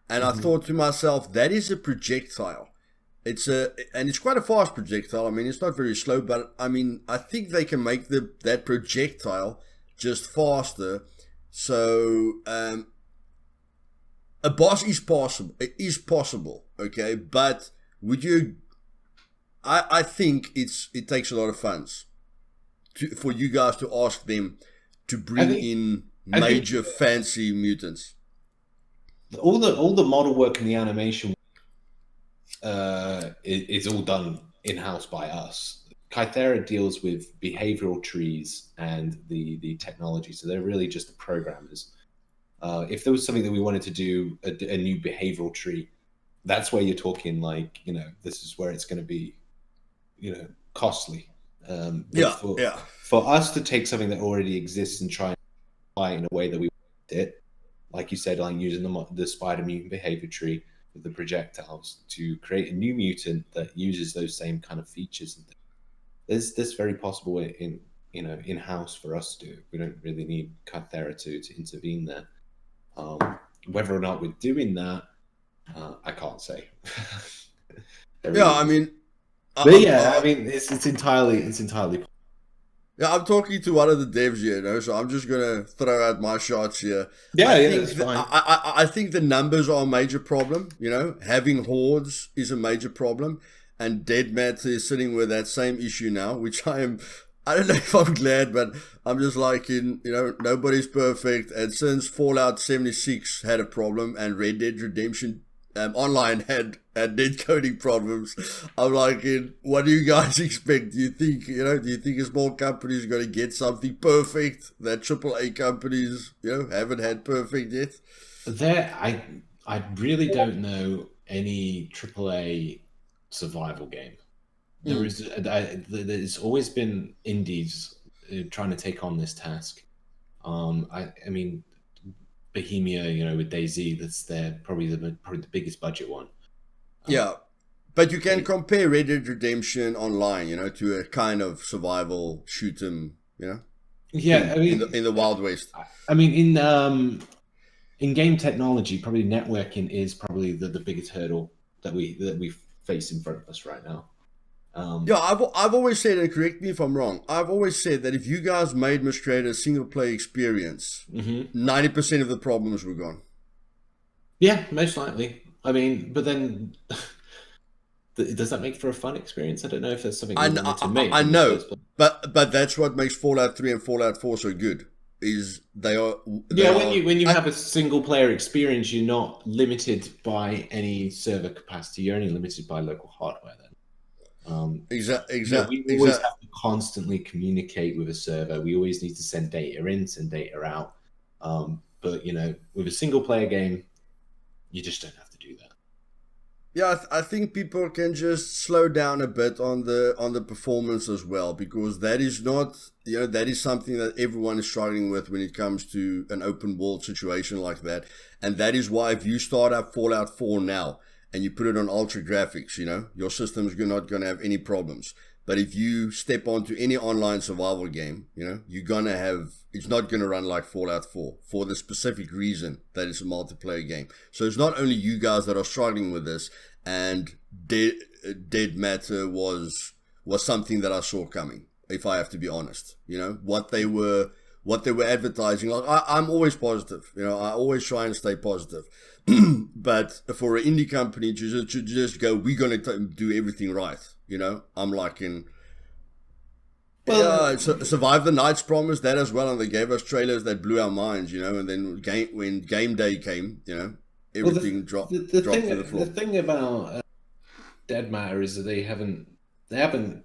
and I thought to myself, that is a projectile. And it's quite a fast projectile. I mean, it's not very slow, but I mean, I think they can make that projectile just faster. So a boss is possible. It is possible, okay. But would you? I think it takes a lot of funds for you guys to ask them to bring in major fancy mutants. All the model work and the animation. It's all done in-house by us. Kythera deals with behavioral trees and the technology, so they're really just the programmers. If there was something that we wanted to do, a new behavioral tree, that's where you're talking like, you know, this is where it's going to be, you know, costly. For us to take something that already exists and try and apply it in a way that we want it, like you said, like using the spider mutant behavior tree, the projectiles, to create a new mutant that uses those same kind of features and things. There's very possible in-house for us to do. We don't really need Kythera to intervene there. Whether or not we're doing that, I can't say. I mean, I mean, it's entirely. Yeah, I'm talking to one of the devs here, you know, so I'm just gonna throw out my shots here. That's fine. I think the numbers are a major problem. You know, having hordes is a major problem, and Dead Matter is sitting with that same issue now, which I don't know if I'm glad, but I'm just like, you know, nobody's perfect, and since Fallout 76 had a problem and Red Dead Redemption Online had net coding problems, I'm like, what do you guys expect? Do you think a small company is going to get something perfect that AAA companies, you know, haven't had perfect yet? I really don't know any AAA survival game. There's always been indies trying to take on this task. I mean, Bohemia, you know, with DayZ, that's probably the biggest budget one. But you can compare Red Dead Redemption Online, you know, to a kind of survival shoot 'em, you know. I mean, in the Wild West. I mean, in game technology, probably networking is probably the biggest hurdle that we face in front of us right now. I've always said, and correct me if I'm wrong, I've always said that if you guys made Miscreated a single player experience, 90% of the problems were gone. Yeah, most likely. I mean, but then does that make for a fun experience? I don't know if there's something we wanted to make. I know, but that's what makes Fallout 3 and Fallout 4 so good. Is when you have a single player experience, you're not limited by any server capacity. You're only limited by local hardware. Then. Exactly. We always have to constantly communicate with a server. We always need to send data in, send data out. But you know, with a single player game, you just don't have to do that. Yeah, I think people can just slow down a bit on the performance as well, because that is not, you know, that is something that everyone is struggling with when it comes to an open world situation like that. And that is why if you start up Fallout 4 now and you put it on ultra graphics, you know, your system's not going to have any problems. But if you step onto any online survival game, you know, it's not going to run like Fallout 4 for the specific reason that it's a multiplayer game. So it's not only you guys that are struggling with this, and Dead Matter was something that I saw coming. if I have to be honest. What they were advertising. Like I'm always positive. I always try and stay positive. But for an indie company to just go, we're going to do everything right. I'm like Survive the Night's Promise, that as well, and they gave us trailers that blew our minds, and then when game day came, everything dropped to the floor. The thing about Dead Matter is that they haven't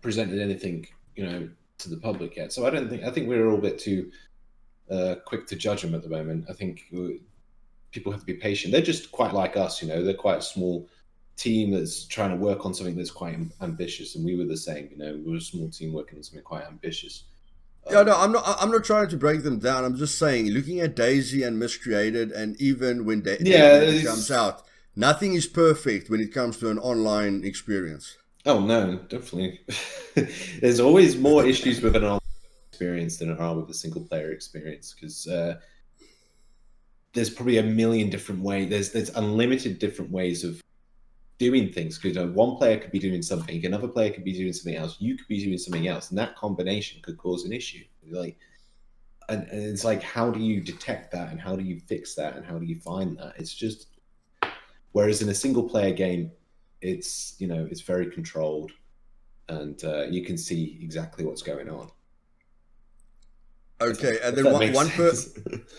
presented anything, to the public yet. So I think we're a little bit too quick to judge them at the moment. I think people have to be patient. They're just quite like us, they're quite a small team that's trying to work on something that's quite ambitious, and we were the same. We were a small team working on something quite ambitious. No, I'm not trying to break them down. I'm just saying, looking at Daisy and Miscreated, and even when Daisy comes out, nothing is perfect when it comes to an online experience. Oh no, definitely. There's always more issues with an online experience than there are with a single player experience, because there's probably a million different ways. There's unlimited different ways of doing things, because one player could be doing something, another player could be doing something else, you could be doing something else, and that combination could cause an issue. And it's like, how do you detect that, and how do you fix that, and how do you find that? It's just, whereas in a single player game, it's it's very controlled, and you can see exactly what's going on. Okay, and then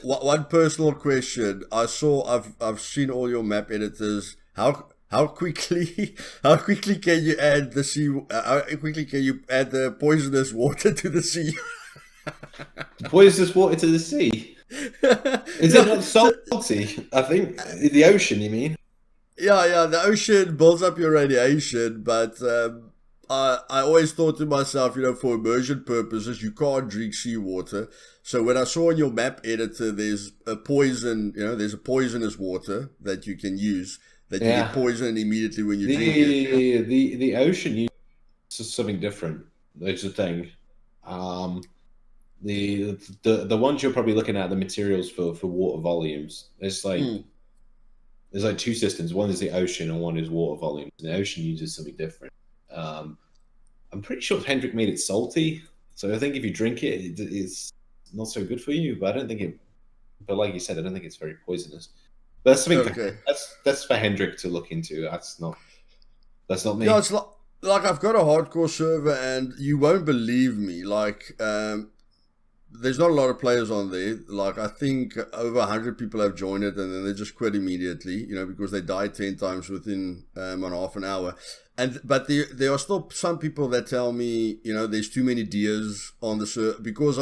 one personal question. I've seen all your map editors. How quickly can you add the sea? How quickly can you add the poisonous water to the sea? Poisonous water to the sea? Is it not salty? I think the ocean. You mean? Yeah. The ocean builds up your radiation, but I always thought to myself, for immersion purposes, you can't drink seawater. So when I saw in your map editor, there's a poison. There's a poisonous water that you can use. That you get poisoned immediately when you drink it. The ocean uses something different. That's the thing. The ones you're probably looking at, the materials for water volumes, there's like two systems. One is the ocean and one is water volumes. And the ocean uses something different. I'm pretty sure Hendrik made it salty. So I think if you drink it, it's not so good for you. But I don't think it. But like you said, I don't think it's very poisonous. But that's something that's for Hendrik to look into. That's not me. Yeah, it's like I've got a hardcore server, and you won't believe me. Like, there's not a lot of players on there. Like, I think over 100 people have joined it, and then they just quit immediately. Because they died 10 times within half an hour. But there are still some people that tell me, there's too many deers on the server because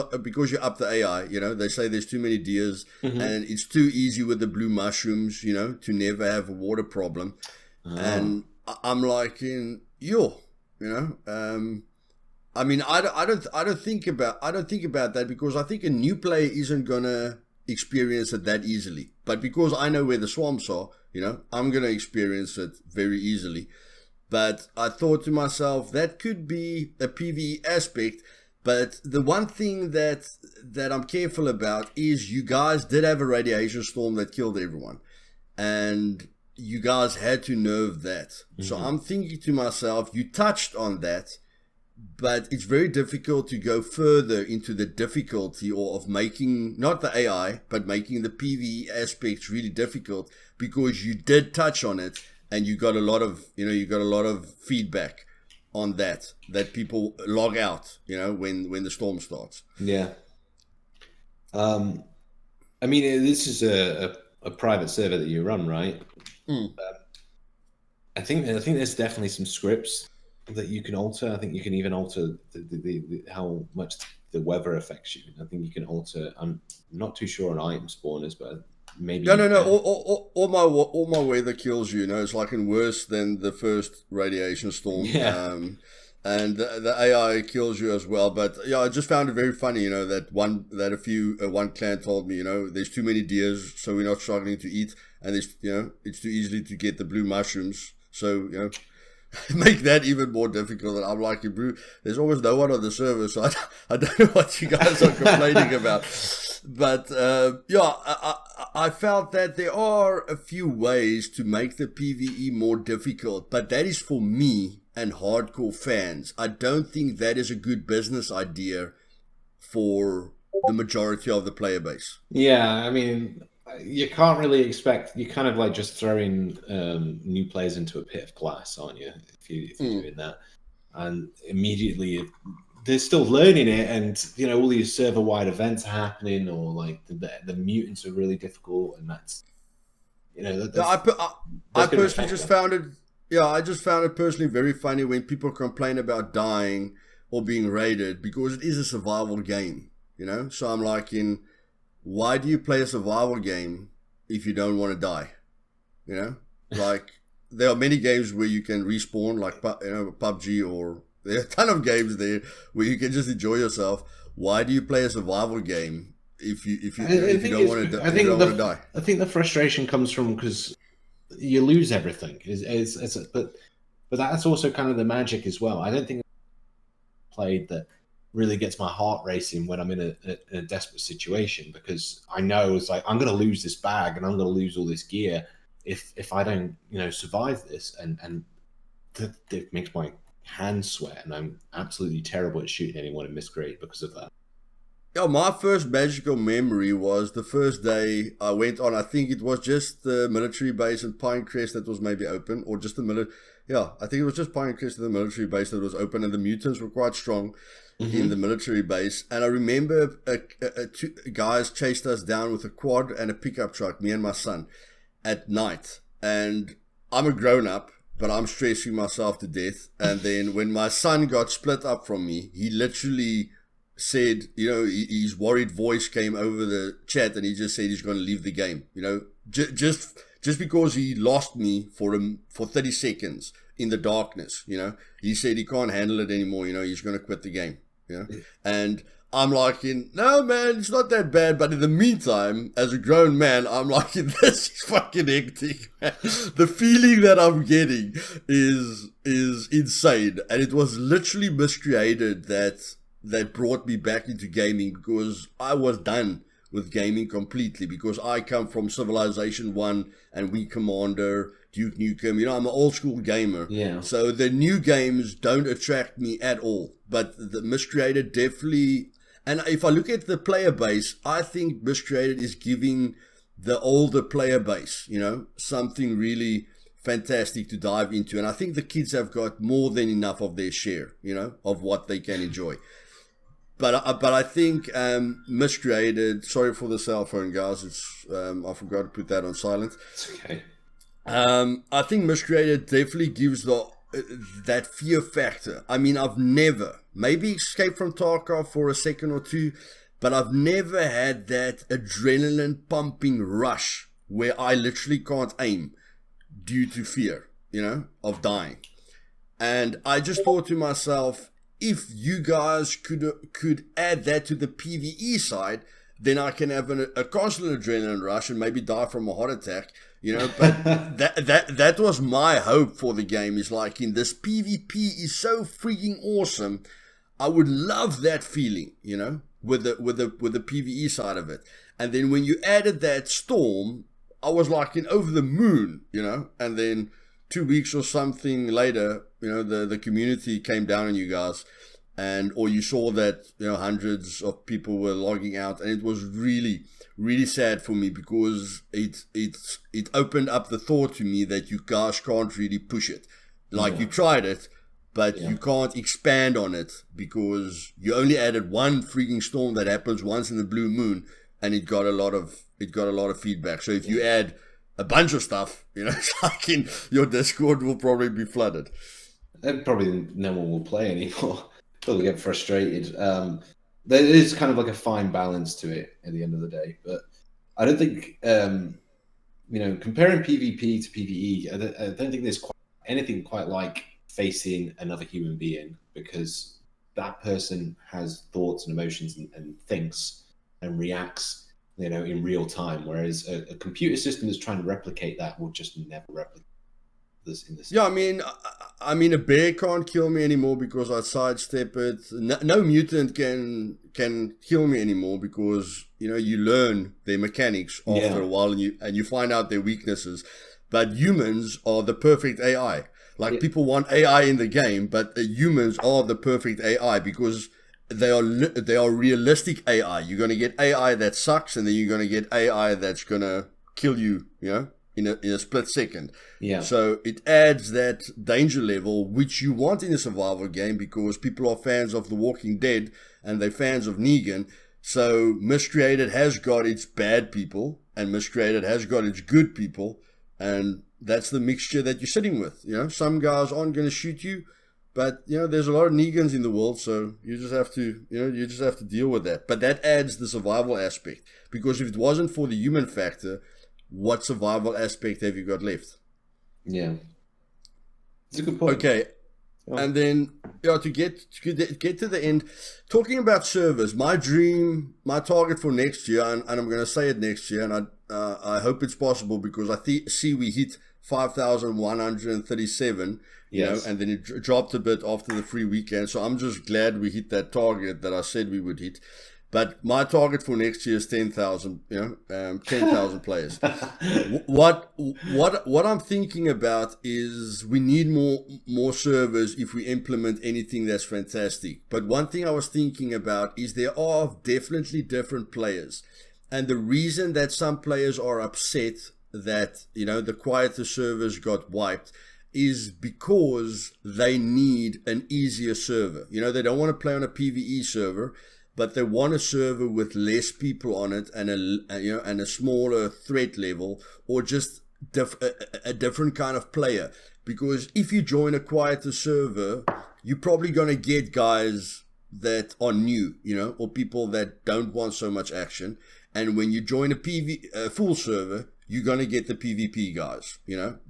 you up the AI. They say there's too many deers, and it's too easy with the blue mushrooms. To never have a water problem. And I'm like, I mean, I don't think about that, because I think a new player isn't gonna experience it that easily. But because I know where the swamps are, I'm gonna experience it very easily. But I thought to myself, that could be a PvE aspect. But the one thing that I'm careful about is you guys did have a radiation storm that killed everyone. And you guys had to nerve that. So I'm thinking to myself, you touched on that, but it's very difficult to go further into the difficulty of making, not the AI, but making the PvE aspects really difficult, because you did touch on it. And you got a lot of, feedback on that people log out, when the storm starts. Yeah. I mean, this is a private server that you run, right? I think there's definitely some scripts that you can alter. I think you can even alter the how much the weather affects you. I think you can alter. I'm not too sure on item spawners, but maybe. No. All my weather kills you. It's like worse than the first radiation storm. Yeah. And the AI kills you as well. But yeah, I just found it very funny. One clan told me, there's too many deers, so we're not struggling to eat, and it's too easily to get the blue mushrooms. So make that even more difficult. And I'm like, there's almost no one on the server, so I don't know what you guys are complaining about. But I felt that there are a few ways to make the PvE more difficult, but that is for me and hardcore fans, I don't think that is a good business idea for the majority of the player base. Yeah, I mean, you can't really expect. You're kind of like just throwing new players into a pit of glass, aren't you? If you're doing that, and immediately they're still learning it, and all these server-wide events are happening, or like the mutants are really difficult, and that's I personally just found it. Yeah, I just found it personally very funny when people complain about dying or being raided, because it is a survival game, So I'm like, why do you play a survival game if you don't want to die? Like there are many games where you can respawn, like PUBG, or there are a ton of games there where you can just enjoy yourself. Why do you play a survival game if you don't want to die? I think the frustration comes from because you lose everything. But that's also kind of the magic as well. I don't think I've played that really gets my heart racing when I'm in a desperate situation, because I know it's like I'm going to lose this bag and I'm going to lose all this gear if I don't survive this, and it makes my hands sweat, and I'm absolutely terrible at shooting anyone in Miscreated because of that. Yeah, my first magical memory was the first day I went on. I think it was just the military base in Pinecrest that was maybe open, or just I think it was just Pinecrest and the military base that was open, and the mutants were quite strong in the military base. And I remember two guys chased us down with a quad and a pickup truck, me and my son, at night. And I'm a grown up, but I'm stressing myself to death. And then when my son got split up from me, he literally said, his worried voice came over the chat, and he just said he's going to leave the game. Just because he lost me for 30 seconds in the darkness. He said he can't handle it anymore. He's going to quit the game. And I'm like, no man, it's not that bad. But in the meantime, as a grown man, I'm like, this is fucking hectic, man. The feeling that I'm getting is insane. And it was literally Miscreated that brought me back into gaming, because I was done with gaming completely, because I come from Civilization 1 and Wing Commander, Duke Nukem. I'm an old school gamer. Yeah. So the new games don't attract me at all. But the Miscreated definitely, and if I look at the player base, I think Miscreated is giving the older player base, something really fantastic to dive into. And I think the kids have got more than enough of their share, of what they can enjoy. But I think Miscreated. Sorry for the cell phone, guys. It's I forgot to put that on silent. It's okay. I think Miscreated definitely gives that fear factor. I mean, I've never, maybe Escape from Tarkov for a second or two, but I've never had that adrenaline pumping rush where I literally can't aim due to fear, of dying. And I just thought to myself, if you guys could add that to the PvE side, then I can have a constant adrenaline rush and maybe die from a heart attack, But that was my hope for the game. Is like, in this PvP is so freaking awesome. I would love that feeling, with the PvE side of it. And then when you added that storm, I was like over the moon, And then 2 weeks or something later, the community came down on you guys, or you saw that hundreds of people were logging out, and it was really, really sad for me, because it opened up the thought to me that you guys can't really push it. Like, you tried it, but you can't expand on it, because you only added one freaking storm that happens once in the blue moon, and it got a lot of feedback. So if you add a bunch of stuff, your Discord will probably be flooded. And probably no one will play anymore. They'll get frustrated. There is kind of like a fine balance to it at the end of the day. But I don't think, comparing PvP to PvE, I don't think there's anything quite like facing another human being, because that person has thoughts and emotions and thinks and reacts, in real time. Whereas a computer system that's trying to replicate that will just never replicate this in this. Yeah, I mean, a bear can't kill me anymore because I sidestep it. No mutant can kill me anymore, because you learn their mechanics after a while, and you find out their weaknesses. But humans are the perfect AI. Like people want AI in the game, but the humans are the perfect AI because they are realistic AI. You're going to get AI that sucks, and then you're going to get AI that's going to kill you, in a split second. Yeah. So it adds that danger level which you want in a survival game because people are fans of The Walking Dead and they're fans of Negan. So Miscreated has got its bad people and Miscreated has got its good people, and that's the mixture that you're sitting with. Some guys aren't going to shoot you, but there's a lot of Negans in the world, so you just have to deal with that. But that adds the survival aspect, because if it wasn't for the human factor, what survival aspect have you got left? Yeah, it's a good point. Okay, and then to get to the end, talking about servers, my target for next year, and I'm going to say it next year, and I hope it's possible because I see we hit 5,137. Yes. And then it dropped a bit after the free weekend. So I'm just glad we hit that target that I said we would hit. But my target for next year is 10,000. 10,000 players. What I'm thinking about is we need more servers if we implement anything that's fantastic. But one thing I was thinking about is there are definitely different players, and the reason that some players are upset that the quieter servers got wiped is because they need an easier server. They don't want to play on a PvE server, but they want a server with less people on it and a smaller threat level, or just a different kind of player. Because if you join a quieter server, you're probably going to get guys that are new, or people that don't want so much action. And when you join a full server, you're going to get the PvP guys,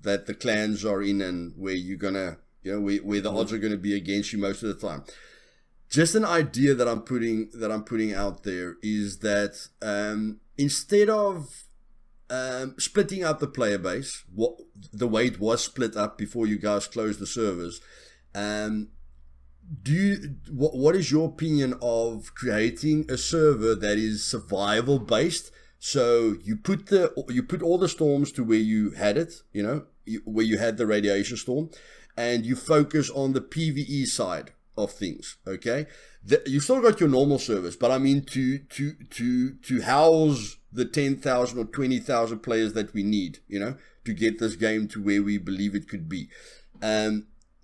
that the clans are in, and where you're going to, where the odds are going to be against you most of the time. Just an idea that I'm putting out there is that instead of splitting up the player base, the way it was split up before you guys closed the servers, what is your opinion of creating a server that is survival based? So you put all the storms to where you had it, where you had the radiation storm, and you focus on the PvE side of things. Okay, you still got your normal servers, but I mean to house the 10,000 or 20,000 players that we need, to get this game to where we believe it could be.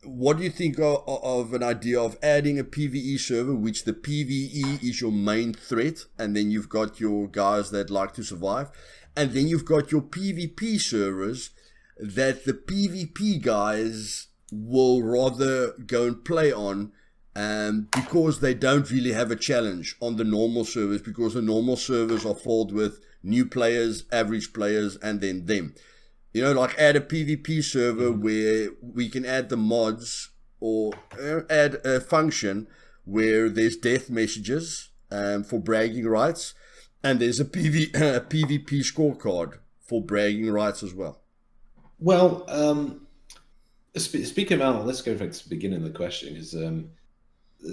What do you think of an idea of adding a PvE server, which the PvE is your main threat, and then you've got your guys that like to survive, and then you've got your PvP servers that the PvP guys will rather go and play on, because they don't really have a challenge on the normal servers, because the normal servers are filled with new players, average players, and then them. Like add a PvP server where we can add the mods, or add a function where there's death messages for bragging rights, and there's a PvP scorecard for bragging rights as well. Well, speaking about, let's go back to the beginning of the question, is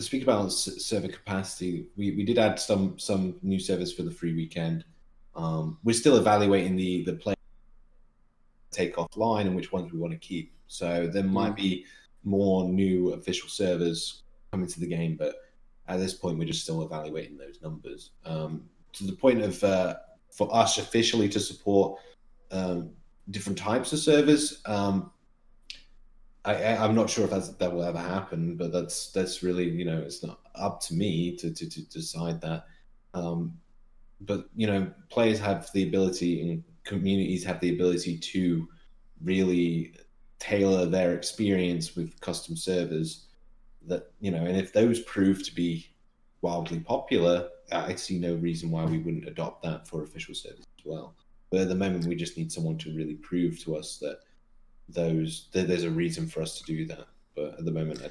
speaking about server capacity, we did add some new servers for the free weekend. We're still evaluating the play take offline and which ones we want to keep. So there might be more new official servers coming to the game, but at this point we're just still evaluating those numbers. To the point of for us officially to support different types of servers, I'm not sure if that will ever happen, but that's really, it's not up to me to decide that. But players have the ability, and communities have the ability to really tailor their experience with custom servers. That and if those prove to be wildly popular, I see no reason why we wouldn't adopt that for official servers as well. But at the moment, we just need someone to really prove to us that there's a reason for us to do that. But at the moment,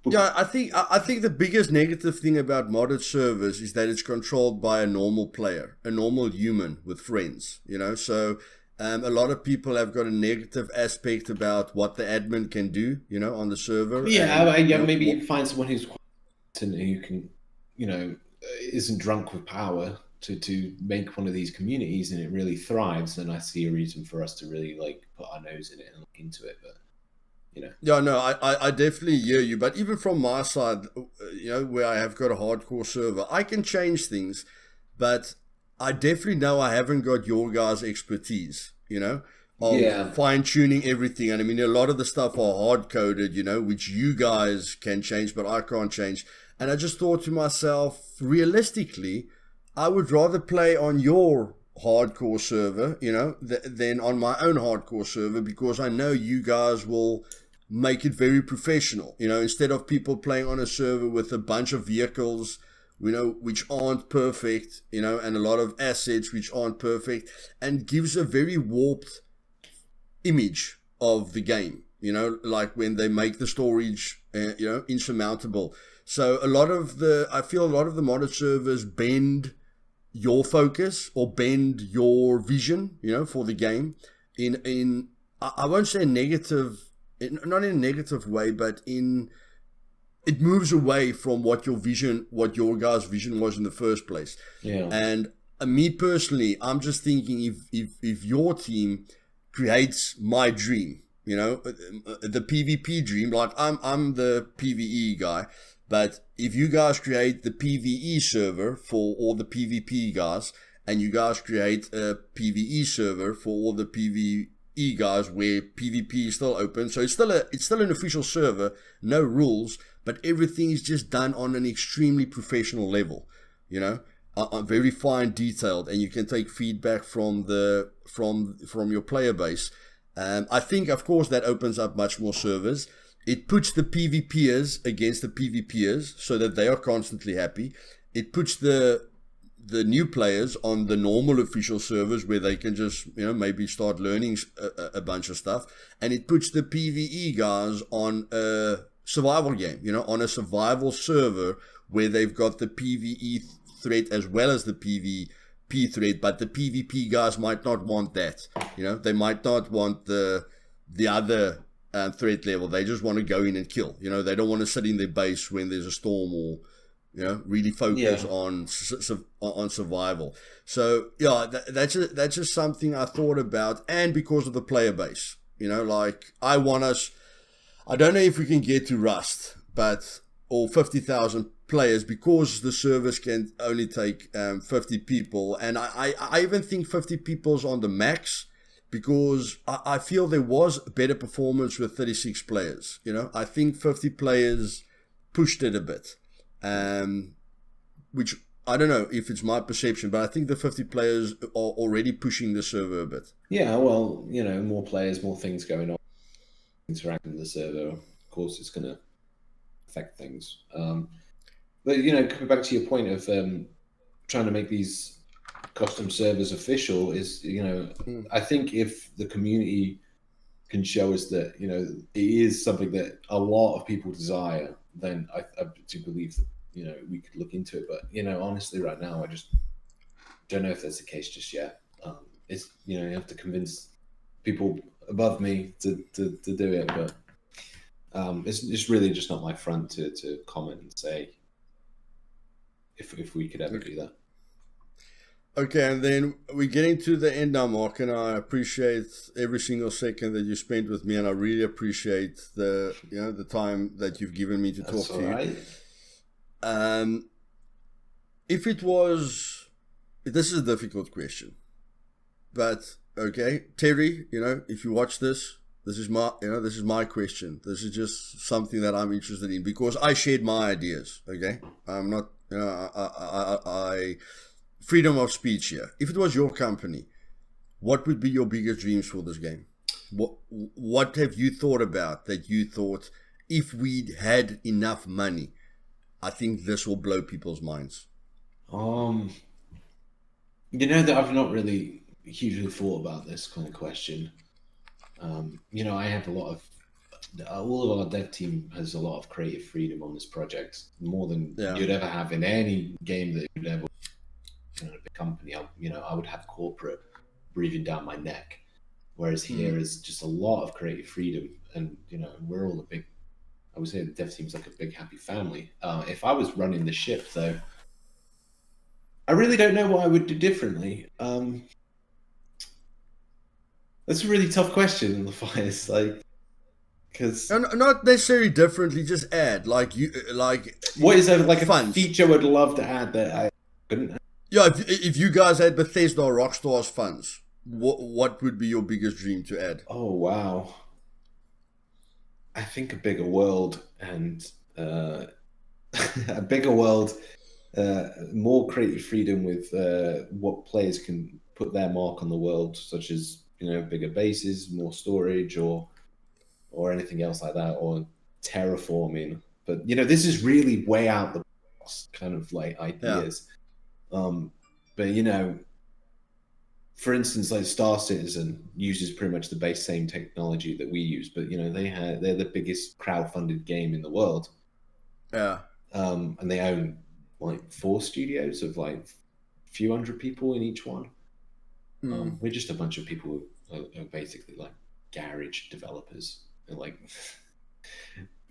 I think the biggest negative thing about modded servers is that it's controlled by a normal player, a normal human with friends, so a lot of people have got a negative aspect about what the admin can do, on the server. Maybe find someone who can, isn't drunk with power, to make one of these communities and it really thrives, then I see a reason for us to really like put our nose in it and look into it. But Yeah, no, I definitely hear you. But even from my side, where I have got a hardcore server, I can change things, but I definitely know I haven't got your guys' expertise, of yeah, fine tuning everything. And I mean, a lot of the stuff are hard coded, which you guys can change, but I can't change. And I just thought to myself, realistically, I would rather play on your hardcore server, than on my own hardcore server, because I know you guys will make it very professional, instead of people playing on a server with a bunch of vehicles, which aren't perfect, and a lot of assets which aren't perfect, and gives a very warped image of the game, like when they make the storage, insurmountable. So I feel a lot of the modded servers bend your focus or bend your vision, for the game in I won't say negative, not in a negative way, but it moves away from what your guys' vision was in the first place. yeah, And me personally, I'm just thinking if your team creates my dream, the PvP dream, like I'm the PvE guy, but if you guys create the PvE server for all the PvP guys, and you guys create a PvE server for all the PvE guys where PvP is still open, so it's still an official server, no rules, but everything is just done on an extremely professional level, very fine detailed, and you can take feedback from your player base. I think, of course, that opens up much more servers. It puts the PvPers against the PvPers so that they are constantly happy. It puts the new players on the normal official servers where they can just, maybe start learning a bunch of stuff. And it puts the PvE guys on a survival game, on a survival server where they've got the PvE threat as well as the PvP threat, but the PvP guys might not want that. They might not want the other threat level. They just want to go in and kill. They don't want to sit in their base when there's a storm, or really focus on survival. So yeah, that's just something I thought about, and because of the player base, like I don't know if we can get to Rust, but or 50,000 players, because the servers can only take 50 people, and I even think 50 people's on the max, because I feel there was better performance with 36 players. I think 50 players pushed it a bit, which I don't know if it's my perception, but I think the 50 players are already pushing the server a bit. yeah. Well, more players, more things going on, interacting with the server. Of course, it's going to affect things. But coming back to your point of trying to make these custom servers official, is I think if the community can show us that it is something that a lot of people desire, then I do believe that we could look into it. But honestly, right now, I just don't know if that's the case just yet. It's you have to convince people above me to do it, but it's really just not my front to comment and say if we could ever do that. Okay, and then we're getting to the end now, Mark, and I appreciate every single second that you spent with me, and I really appreciate the time that you've given me to talk to you. If it was, this is a difficult question, but okay, Terry, if you watch this, this is my question. This is just something that I'm interested in, because I shared my ideas. Okay, I'm not, I freedom of speech here. If it was your company, what would be your biggest dreams for this game? What have you thought about that you thought, if we'd had enough money, I think this will blow people's minds? That I've not really hugely thought about this kind of question. I have all of our dev team has a lot of creative freedom on this project, more than you'd ever have in any game that you'd ever in a big company. I would have corporate breathing down my neck, whereas here is just a lot of creative freedom, and we're all I would say the dev team's like a big happy family. If I was running the ship, though, I really don't know what I would do differently. That's a really tough question, Luthais. Like, because And not necessarily differently, just add like what is like a funds. feature I would love to add that I couldn't? Yeah, if you guys had Bethesda or Rockstar's funds, what would be your biggest dream to add? Oh wow. I think a bigger world and a bigger world, more creative freedom with what players can put their mark on the world, such as bigger bases, more storage, or anything else like that, or terraforming. But this is really way out the box kind of like Yeah. ideas. But for instance, like Star Citizen uses pretty much the base same technology that we use, but they're the biggest crowd-funded game in the world, Yeah. and they own like 4 studios of like a few hundred people in each one. We're just a bunch of people who are basically like garage developers, like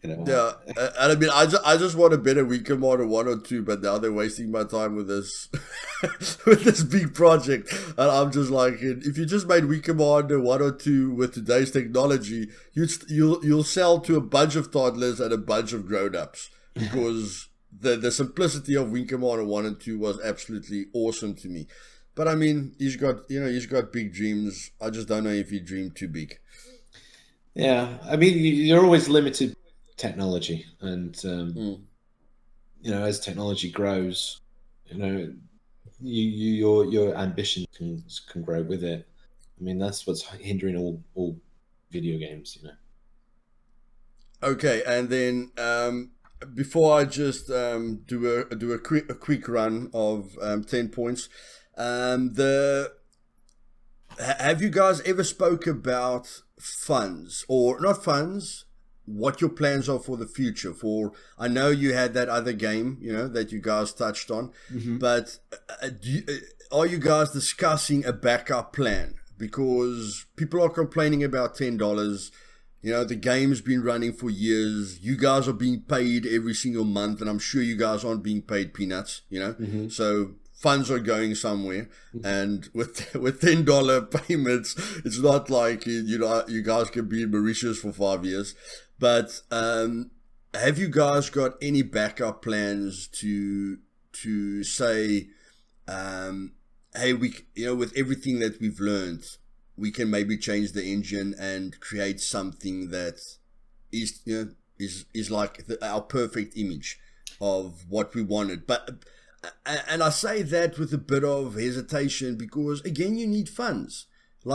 Yeah, and I mean, I just want a better Wii Commander 1 or 2, but now they're wasting my time with this with this big project, and I'm just like, if you just made Wii Commander 1 or 2 with today's technology, you'll sell to a bunch of toddlers and a bunch of grown-ups, because the simplicity of Wii Commander 1 and 2 was absolutely awesome to me. But I mean, he's got big dreams. I just don't know if he dreamed too big. Yeah, I mean, you're always limited by technology, and as technology grows, your ambition can grow with it. I mean, that's what's hindering all video games. Okay, and then before I just do a quick run of 10 points, have you guys ever spoke about funds, or not funds? What your plans are for the future? For, I know you had that other game, that you guys touched on, but are you guys discussing a backup plan? Because people are complaining about $10. The game's been running for years. You guys are being paid every single month, and I'm sure you guys aren't being paid peanuts. So funds are going somewhere, and with $10 payments, it's not like you guys can be in Mauritius for 5 years. But have you guys got any backup plans to say, hey, with everything that we've learned, we can maybe change the engine and create something that is like our perfect image of what we wanted? But and I say that with a bit of hesitation, because again, you need funds.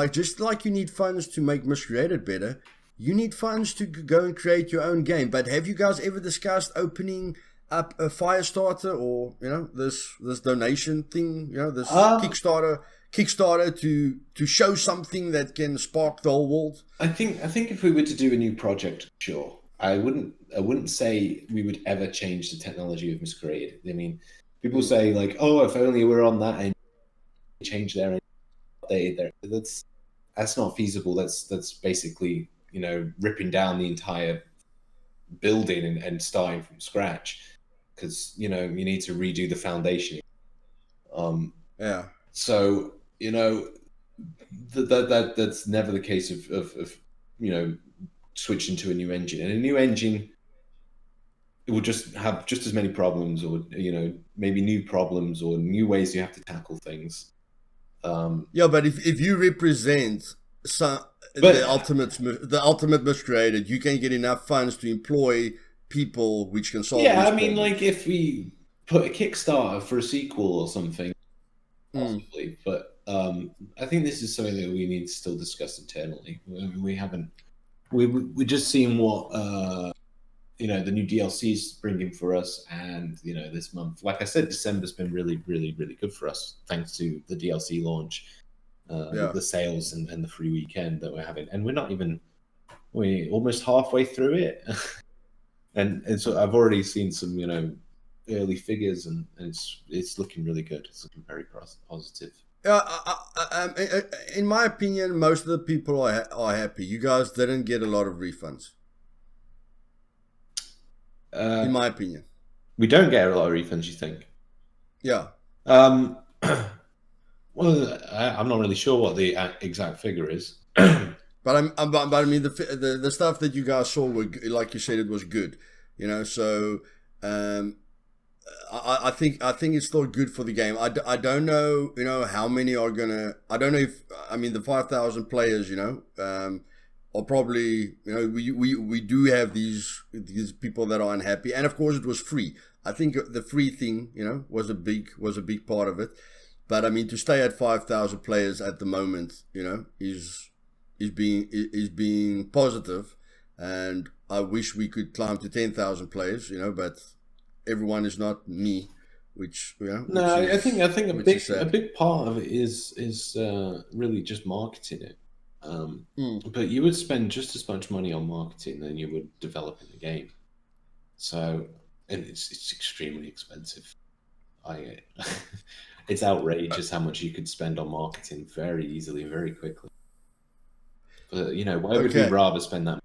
Just like you need funds to make Miscreated better, you need funds to go and create your own game. But have you guys ever discussed opening up a Firestarter, or this donation thing, this Kickstarter to show something that can spark the whole world? I think if we were to do a new project, sure. I wouldn't say we would ever change the technology of Miscreated. I mean, people say like, oh, if only we're on that and change their update there. That's not feasible. That's basically ripping down the entire building and starting from scratch, because you need to redo the foundation. Yeah. So that's never the case of switching to a new engine. And a new engine, it will just have just as many problems, or maybe new problems or new ways you have to tackle things. Yeah, but if you represent the ultimate Miscreated, you can get enough funds to employ people which can solve. Yeah, these I mean, problems. like if we put a Kickstarter for a sequel or something, possibly. But I think this is something that we need to still discuss internally. We haven't. We just seen what the new DLC is bringing for us, and this month, like I said, December's been really, really, really good for us, thanks to the DLC launch, the sales, and the free weekend that we're having. And we're almost halfway through it, and so I've already seen some early figures, and it's looking really good. It's looking very positive. In my opinion, most of the people are happy. You guys didn't get a lot of refunds. In my opinion, we don't get a lot of refunds. You think? Yeah. Um, well, I'm not really sure what the exact figure is. But I mean the stuff that you guys saw were like you said, it was good, you know. So um, I think it's still good for the game. I don't know, you know, how many are gonna. I don't know if I mean the 5,000 players, you know, are probably, you know, we do have these people that are unhappy, and of course it was free. I think the free thing, you know, was a big part of it. But I mean, to stay at 5,000 players at the moment, you know, is being positive, and I wish we could climb to 10,000 players, you know, but everyone is not me, which, you know, No, I think a sad. big part of it is really just marketing it. Mm. But you would spend just as much money on marketing than you would developing the game. So, and it's extremely expensive. I it's outrageous how much you could spend on marketing very easily, very quickly. But you know, why would we Okay. rather spend that?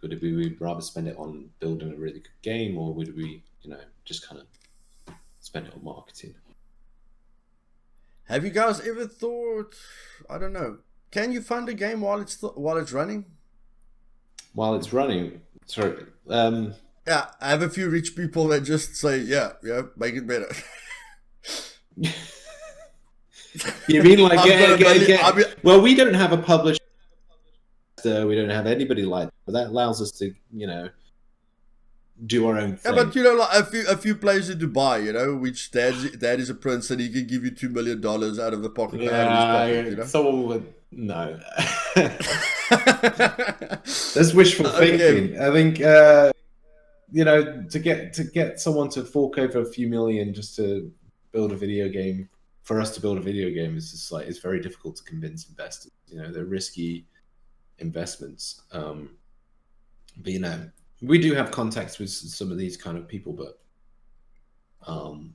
Would we rather spend it on building a really good game, or would we, you know, just kind of spend it on marketing? Have you guys ever thought? I don't know. Can you fund a game while it's running? While it's running, sorry. Yeah, I have a few rich people that just say, "Yeah, yeah, make it better." You mean like I've got a million. I mean, well, we don't have a publisher, we don't have anybody like that, but that allows us to, you know, do our own yeah, thing. but you know, like a few places in Dubai, you know, which dad is a prince and he can give you $2 million out of the pocket, out of his pocket, you Yeah, know. someone would no. That's wishful Okay, thinking. I think you know, to get someone to fork over a few million just to build a video game, for us to build a video game, is just like, it's very difficult to convince investors. You know, they're risky investments. But you know, we do have contacts with some of these kind of people, but um,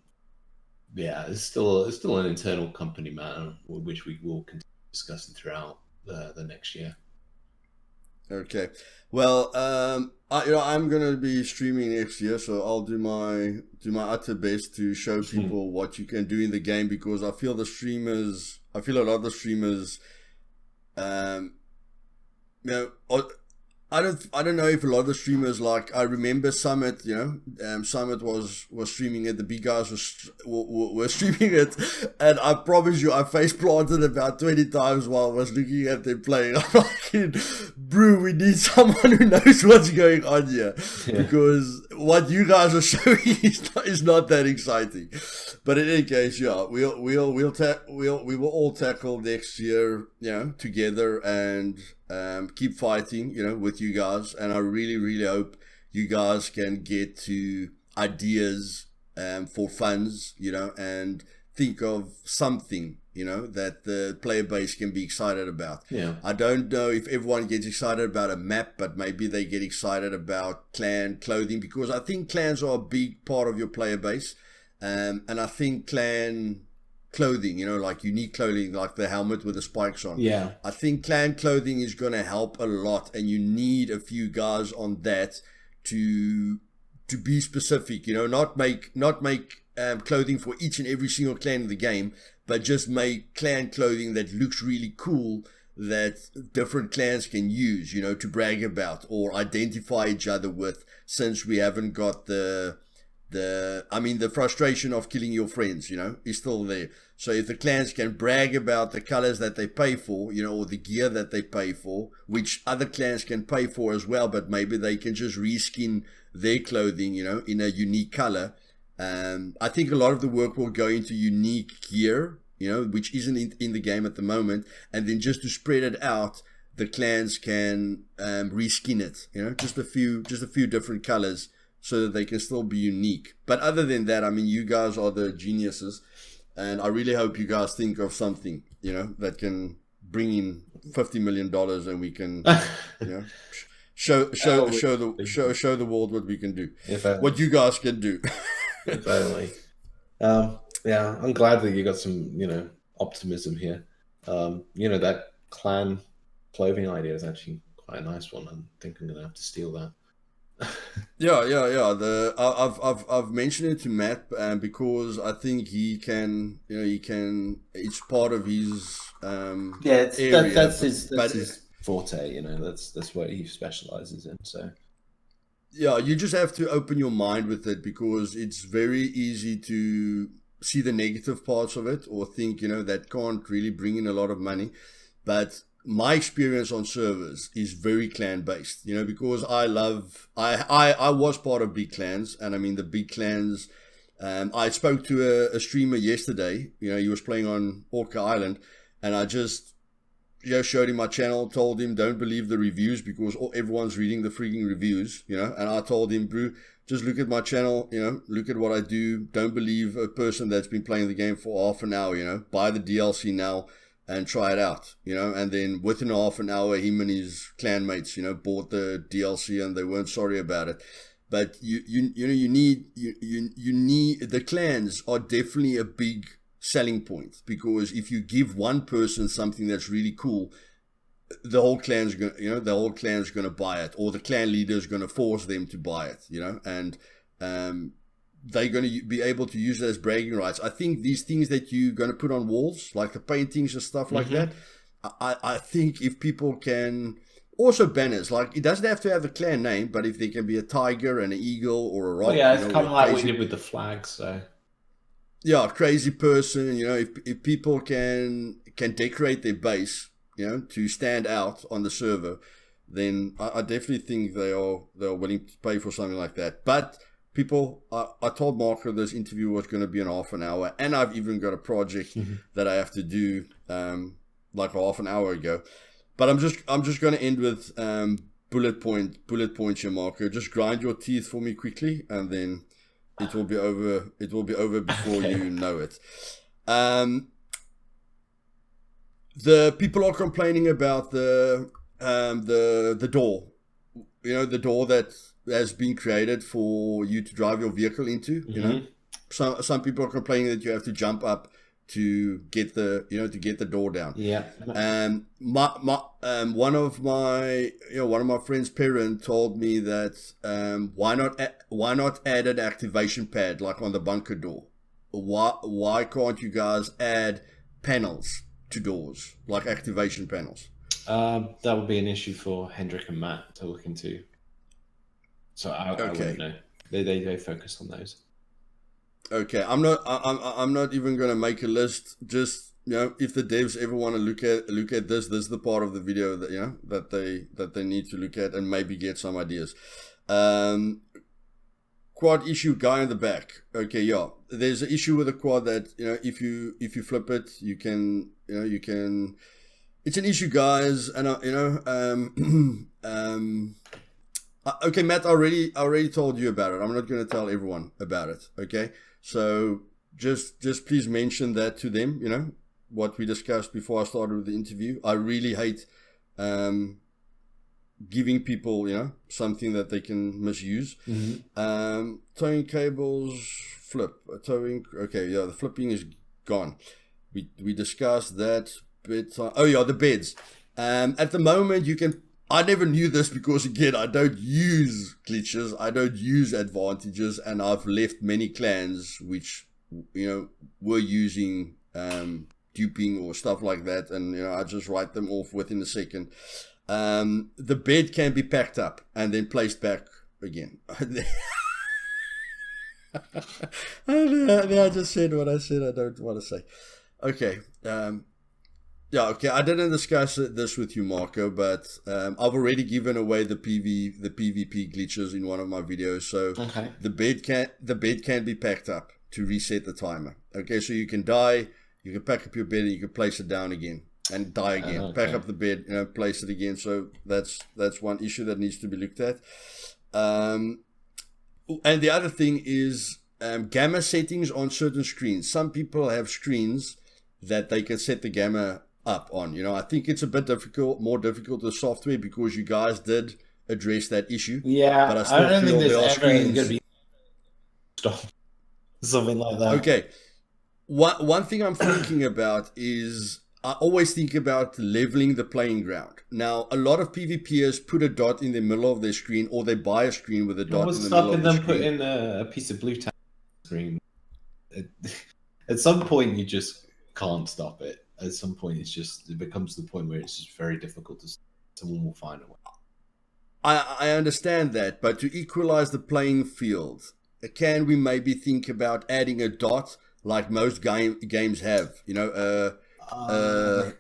yeah, it's still an internal company matter, which we will continue discussing throughout the next year. okay. Well, you know, I'm gonna be streaming next year, so I'll do my utter best to show people what you can do in the game, because I feel a lot of the streamers, um, you know, I don't know if a lot of the streamers, like, I remember Summit, you know, Summit was streaming it, the big guys were streaming it, and I promise you I face planted about 20 times while I was looking at them playing. I'm like, bro, we need someone who knows what's going on here, Yeah. because what you guys are showing is not that exciting. But in any case, yeah, we will all tackle next year, you know, together, and keep fighting, you know, with you guys. And I really, really hope you guys can get to ideas for funds, you know, and think of something, you know, that the player base can be excited about. Yeah. I don't know if everyone gets excited about a map, but maybe they get excited about clan clothing, because I think clans are a big part of your player base. And I think clan clothing, you know, like unique clothing, like the helmet with the spikes on. Yeah. I think clan clothing is going to help a lot, and you need a few guys on that to be specific. You know, not make clothing for each and every single clan in the game, but just make clan clothing that looks really cool, that different clans can use, you know, to brag about or identify each other with. Since we haven't got the frustration of killing your friends, you know, is still there. So if the clans can brag about the colors that they pay for, you know, or the gear that they pay for, which other clans can pay for as well, but maybe they can just reskin their clothing, you know, in a unique color. I think a lot of the work will go into unique gear, you know, which isn't in the game at the moment, and then just to spread it out, the clans can reskin it, you know, just a few different colors, so that they can still be unique. But other than that, I mean, you guys are the geniuses, and I really hope you guys think of something, you know, that can bring in $50 million, and we can, you know, show the world what we can do, If what you guys can do. if only. Yeah, I'm glad that you got some, you know, optimism here. You know, that clan clothing idea is actually quite a nice one. I think I'm gonna have to steal that. Yeah. I've mentioned it to Matt, because I think he can, it's part of his Yeah, area, that's but his forte. That's what he specializes in. So yeah, you just have to open your mind with it, because it's very easy to see the negative parts of it, or think, that can't really bring in a lot of money. But my experience on servers is very clan based, because I was part of big clans, and I mean the big clans. I spoke to a streamer yesterday. He was playing on Orca Island, and I just showed him my channel, told him don't believe the reviews, because everyone's reading the freaking reviews, and I told him, bro, just look at my channel, look at what I do. Don't believe a person that's been playing the game for half an hour, buy the DLC now and try it out, and then within half an hour, him and his clan mates, bought the DLC, and they weren't sorry about it. But you need the clans are definitely a big selling point, because if you give one person something that's really cool, the whole clan's gonna buy it, or the clan leader is gonna force them to buy it, and they're going to be able to use it as bragging rights. I think these things that you're going to put on walls, like the paintings and stuff like that, I think if people can, also banners, like it doesn't have to have the clan name, but if there can be a tiger and an eagle or a rock. well, yeah, it's kind of like what we did with the flag. So yeah, crazy person, if people can decorate their base, to stand out on the server, then I definitely think they're willing to pay for something like that. But people, I told Marco this interview was going to be in half an hour, and I've even got a project that I have to do like half an hour ago. But I'm just going to end with bullet points here, Marco. Just grind your teeth for me quickly, and then it will be over. It will be over before you know it. The people are complaining about the door. The door that has been created for you to drive your vehicle into. Some people are complaining that you have to jump up to get the door down. Yeah. One of my friend's parents told me that why not add an activation pad like on the bunker door? Why can't you guys add panels to doors, like activation panels? That would be an issue for Hendrik and Matt to look into. So I wouldn't know. They focus on those. Okay, I'm not even gonna make a list. Just if the devs ever want to look at this is the part of the video that that they need to look at and maybe get some ideas. Quad issue, guy in the back. Okay, yeah, there's an issue with the quad that if you flip it, you can. It's an issue, guys, and okay, Matt, I already told you about it. I'm not going to tell everyone about it. Okay, so just please mention that to them. What we discussed before I started with the interview. I really hate giving people something that they can misuse. Towing cables, flip towing. Okay, yeah, the flipping is gone. We discussed that bit. Oh yeah, the beds. At the moment, you can. I never knew this because, again, I don't use glitches, I don't use advantages, and I've left many clans which, were using duping or stuff like that, and, I just write them off within a second. The bed can be packed up and then placed back again. I just said what I said I don't want to say. Okay. Yeah, okay. I didn't discuss this with you, Marco, but I've already given away the PvP glitches in one of my videos. So the bed can be packed up to reset the timer. Okay, so you can die, you can pack up your bed, and you can place it down again and die again. Pack up the bed, place it again. So that's one issue that needs to be looked at. And the other thing is gamma settings on certain screens. Some people have screens that they can set the gamma up on. I think it's a bit more difficult with software, because you guys did address that issue. Yeah, but I don't think there's ever going to be something like that. Okay, one thing I'm thinking about is I always think about leveling the playing ground. Now, a lot of PvPers put a dot in the middle of their screen, or they buy a screen with a dot What's in the middle stopping of the them screen. putting a piece of blue tag screen? At some point, you just can't stop it. At some point, it becomes the point where it's just very difficult to. Someone will find a way. I understand that, but to equalize the playing field, can we maybe think about adding a dot like most games have? You know,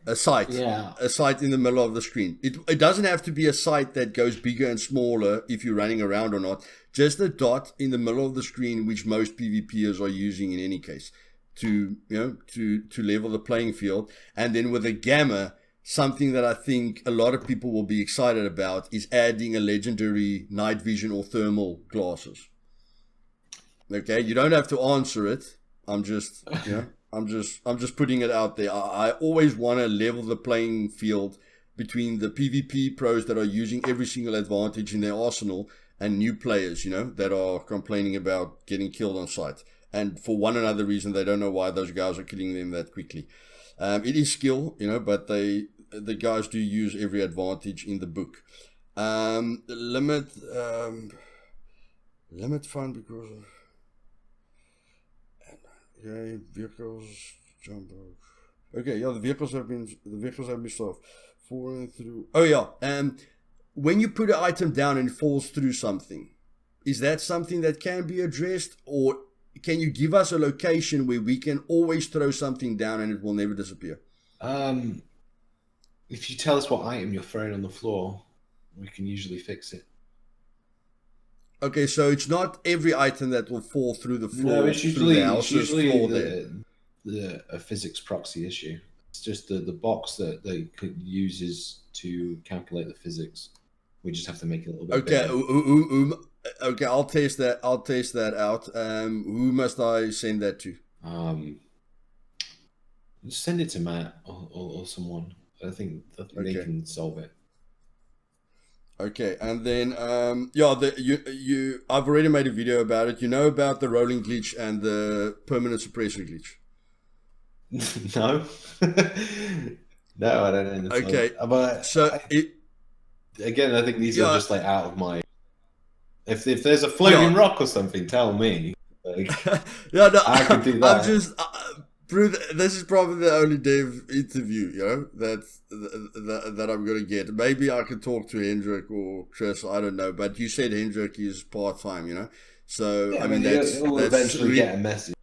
a site, Yeah. a site in the middle of the screen. It doesn't have to be a site that goes bigger and smaller if you're running around or not. Just a dot in the middle of the screen, which most PvPers are using in any case, to level the playing field. And then with a gamma, something that I think a lot of people will be excited about is adding a legendary night vision or thermal glasses. Okay, you don't have to answer it. I'm just putting it out there. I always want to level the playing field between the PvP pros that are using every single advantage in their arsenal and new players, that are complaining about getting killed on sight. And for one another reason, they don't know why those guys are killing them that quickly. It is skill, but the guys do use every advantage in the book. Limit fun because of vehicles jump out. Okay, yeah, the vehicles have been solved. Falling through. Oh yeah, when you put an item down and it falls through something, is that something that can be addressed, or can you give us a location where we can always throw something down and it will never disappear? If you tell us what item you're throwing on the floor, we can usually fix it. Okay, so it's not every item that will fall through the floor. No, it's usually a physics proxy issue. It's just the box that they could uses to calculate the physics. We just have to make it a little bit bigger. Okay, I'll test that out. Who must I send that to? Send it to Matt or someone. I think they can solve it. Okay, and then I've already made a video about it. You know about the rolling glitch and the permanent suppressor glitch? No. No, I don't know. Okay, but again, I think these are just like out of my. If there's a floating rock or something, tell me. Like, I can do that. I'm just. This is probably the only dev interview, that I'm going to get. Maybe I could talk to Hendrik or Chris, I don't know. But you said Hendrik is part-time, So, yeah, I mean, he'll eventually get a message.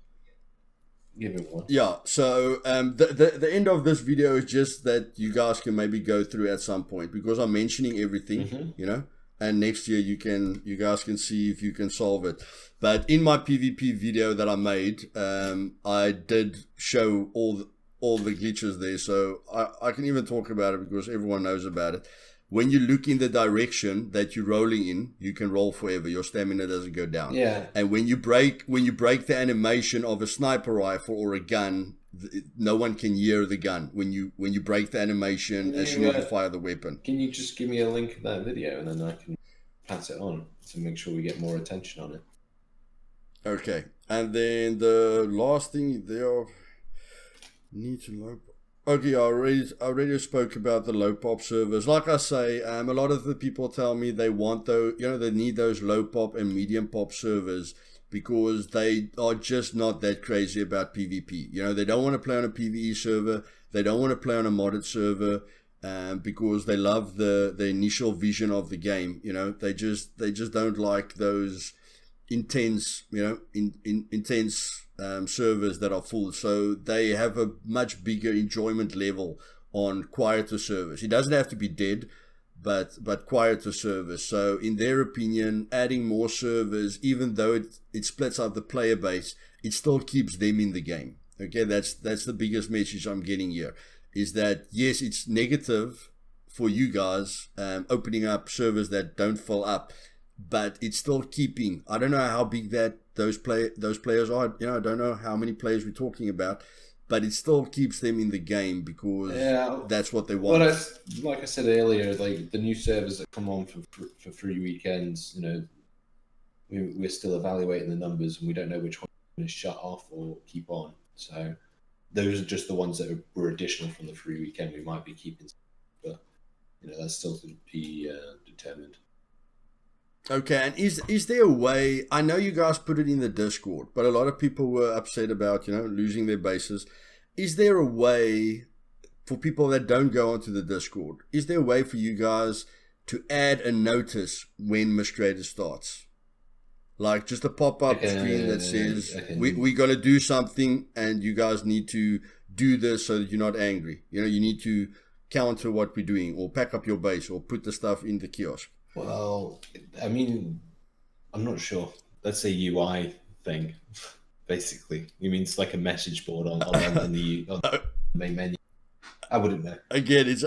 Give him one. Yeah, so the end of this video is just that you guys can maybe go through at some point, because I'm mentioning everything, and next year you guys can see if you can solve it. But in my PvP video that I made, I did show all the glitches there, so I can even talk about it because everyone knows about it. When you look in the direction that you're rolling in, you can roll forever. Your stamina doesn't go down. Yeah. And when you break the animation of a sniper rifle or a gun, no one can hear the gun. When you break the animation as soon as you fire the weapon. Can you just give me a link of that video and then I can pass it on to make sure we get more attention on it? Okay. And then the last thing there, need to load. Okay, I already spoke about the low pop servers. Like I say, a lot of the people tell me they want they need those low pop and medium pop servers because they are just not that crazy about PvP. They don't want to play on a PvE server. They don't want to play on a modded server because they love the initial vision of the game. They just don't like those intense, intense servers that are full. So they have a much bigger enjoyment level on quieter servers. It doesn't have to be dead, but quieter servers. So in their opinion, adding more servers, even though it splits out the player base, it still keeps them in the game. Okay, that's the biggest message I'm getting here, is that yes, it's negative for you guys opening up servers that don't fill up, but it's still keeping. I don't know how big those players are. I don't know how many players we're talking about, but it still keeps them in the game because that's what they want. Well, like I said earlier, like the new servers that come on for free weekends, we're still evaluating the numbers and we don't know which one is shut off or keep on. So those are just the ones that were additional from the free weekend. We might be keeping, but that's still to be determined. Okay, and is there a way? I know you guys put it in the Discord, but a lot of people were upset about losing their bases. Is there a way for people that don't go onto the Discord? Is there a way for you guys to add a notice when Miscreated starts? Like just a pop-up screen that says, we got to do something and you guys need to do this so that you're not angry. You need to counter what we're doing, or pack up your base, or put the stuff in the kiosk. Well, I mean, I'm not sure. That's a UI thing, basically. You mean it's like a message board on the main menu? I wouldn't know. Again, it's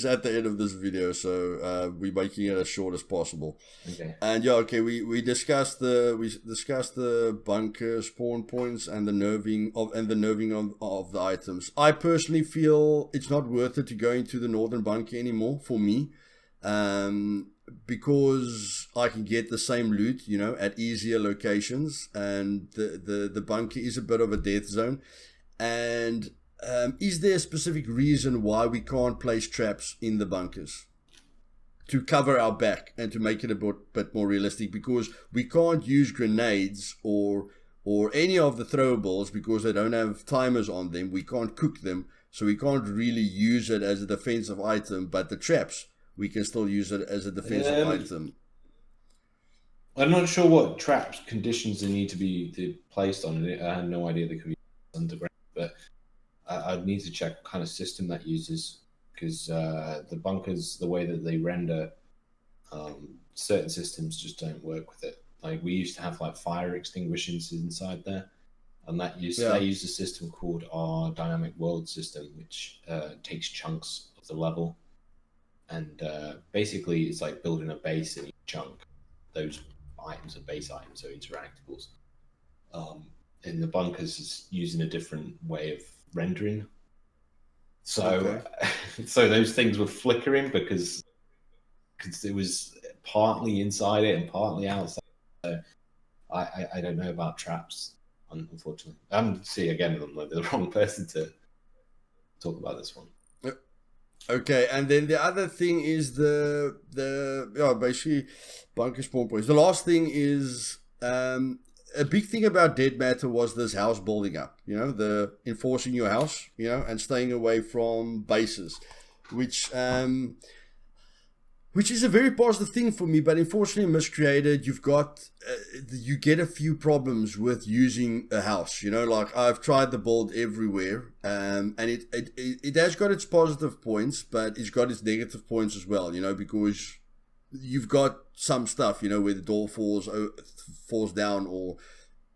at the end of this video, so we're making it as short as possible. Okay. And we discussed the bunker spawn points and the nerving of the items. I personally feel it's not worth it to go into the northern bunker anymore for me, because I can get the same loot, at easier locations, and the bunker is a bit of a death zone. And is there a specific reason why we can't place traps in the bunkers to cover our back and to make it a bit more realistic? Because we can't use grenades or any of the throwables because they don't have timers on them. We can't cook them, so we can't really use it as a defensive item. But the traps, we can still use it as a defensive item. I'm not sure what traps conditions they need to be placed on it. I had no idea they could be underground, but I'd need to check what kind of system that uses, because the bunkers, the way that they render, certain systems just don't work with it. Like we used to have like fire extinguishers inside there, and that used a system called our dynamic world system, which takes chunks of the level, and basically it's like building a base in each chunk. Those items are base items, so interactables. In the bunkers, is using a different way of rendering, so those things were flickering because it was partly inside it and partly outside. So I don't know about traps, unfortunately. I'm the wrong person to talk about this one. Okay, and then the other thing is the basically bunker spawn points. The last thing is a big thing about Dead Matter was this house building up, the enforcing your house, and staying away from bases, which is a very positive thing for me. But unfortunately, Miscreated, you get a few problems with using a house. Like I've tried the build everywhere, and it has got its positive points, but it's got its negative points as well. Because you've got some stuff, where the door falls down, or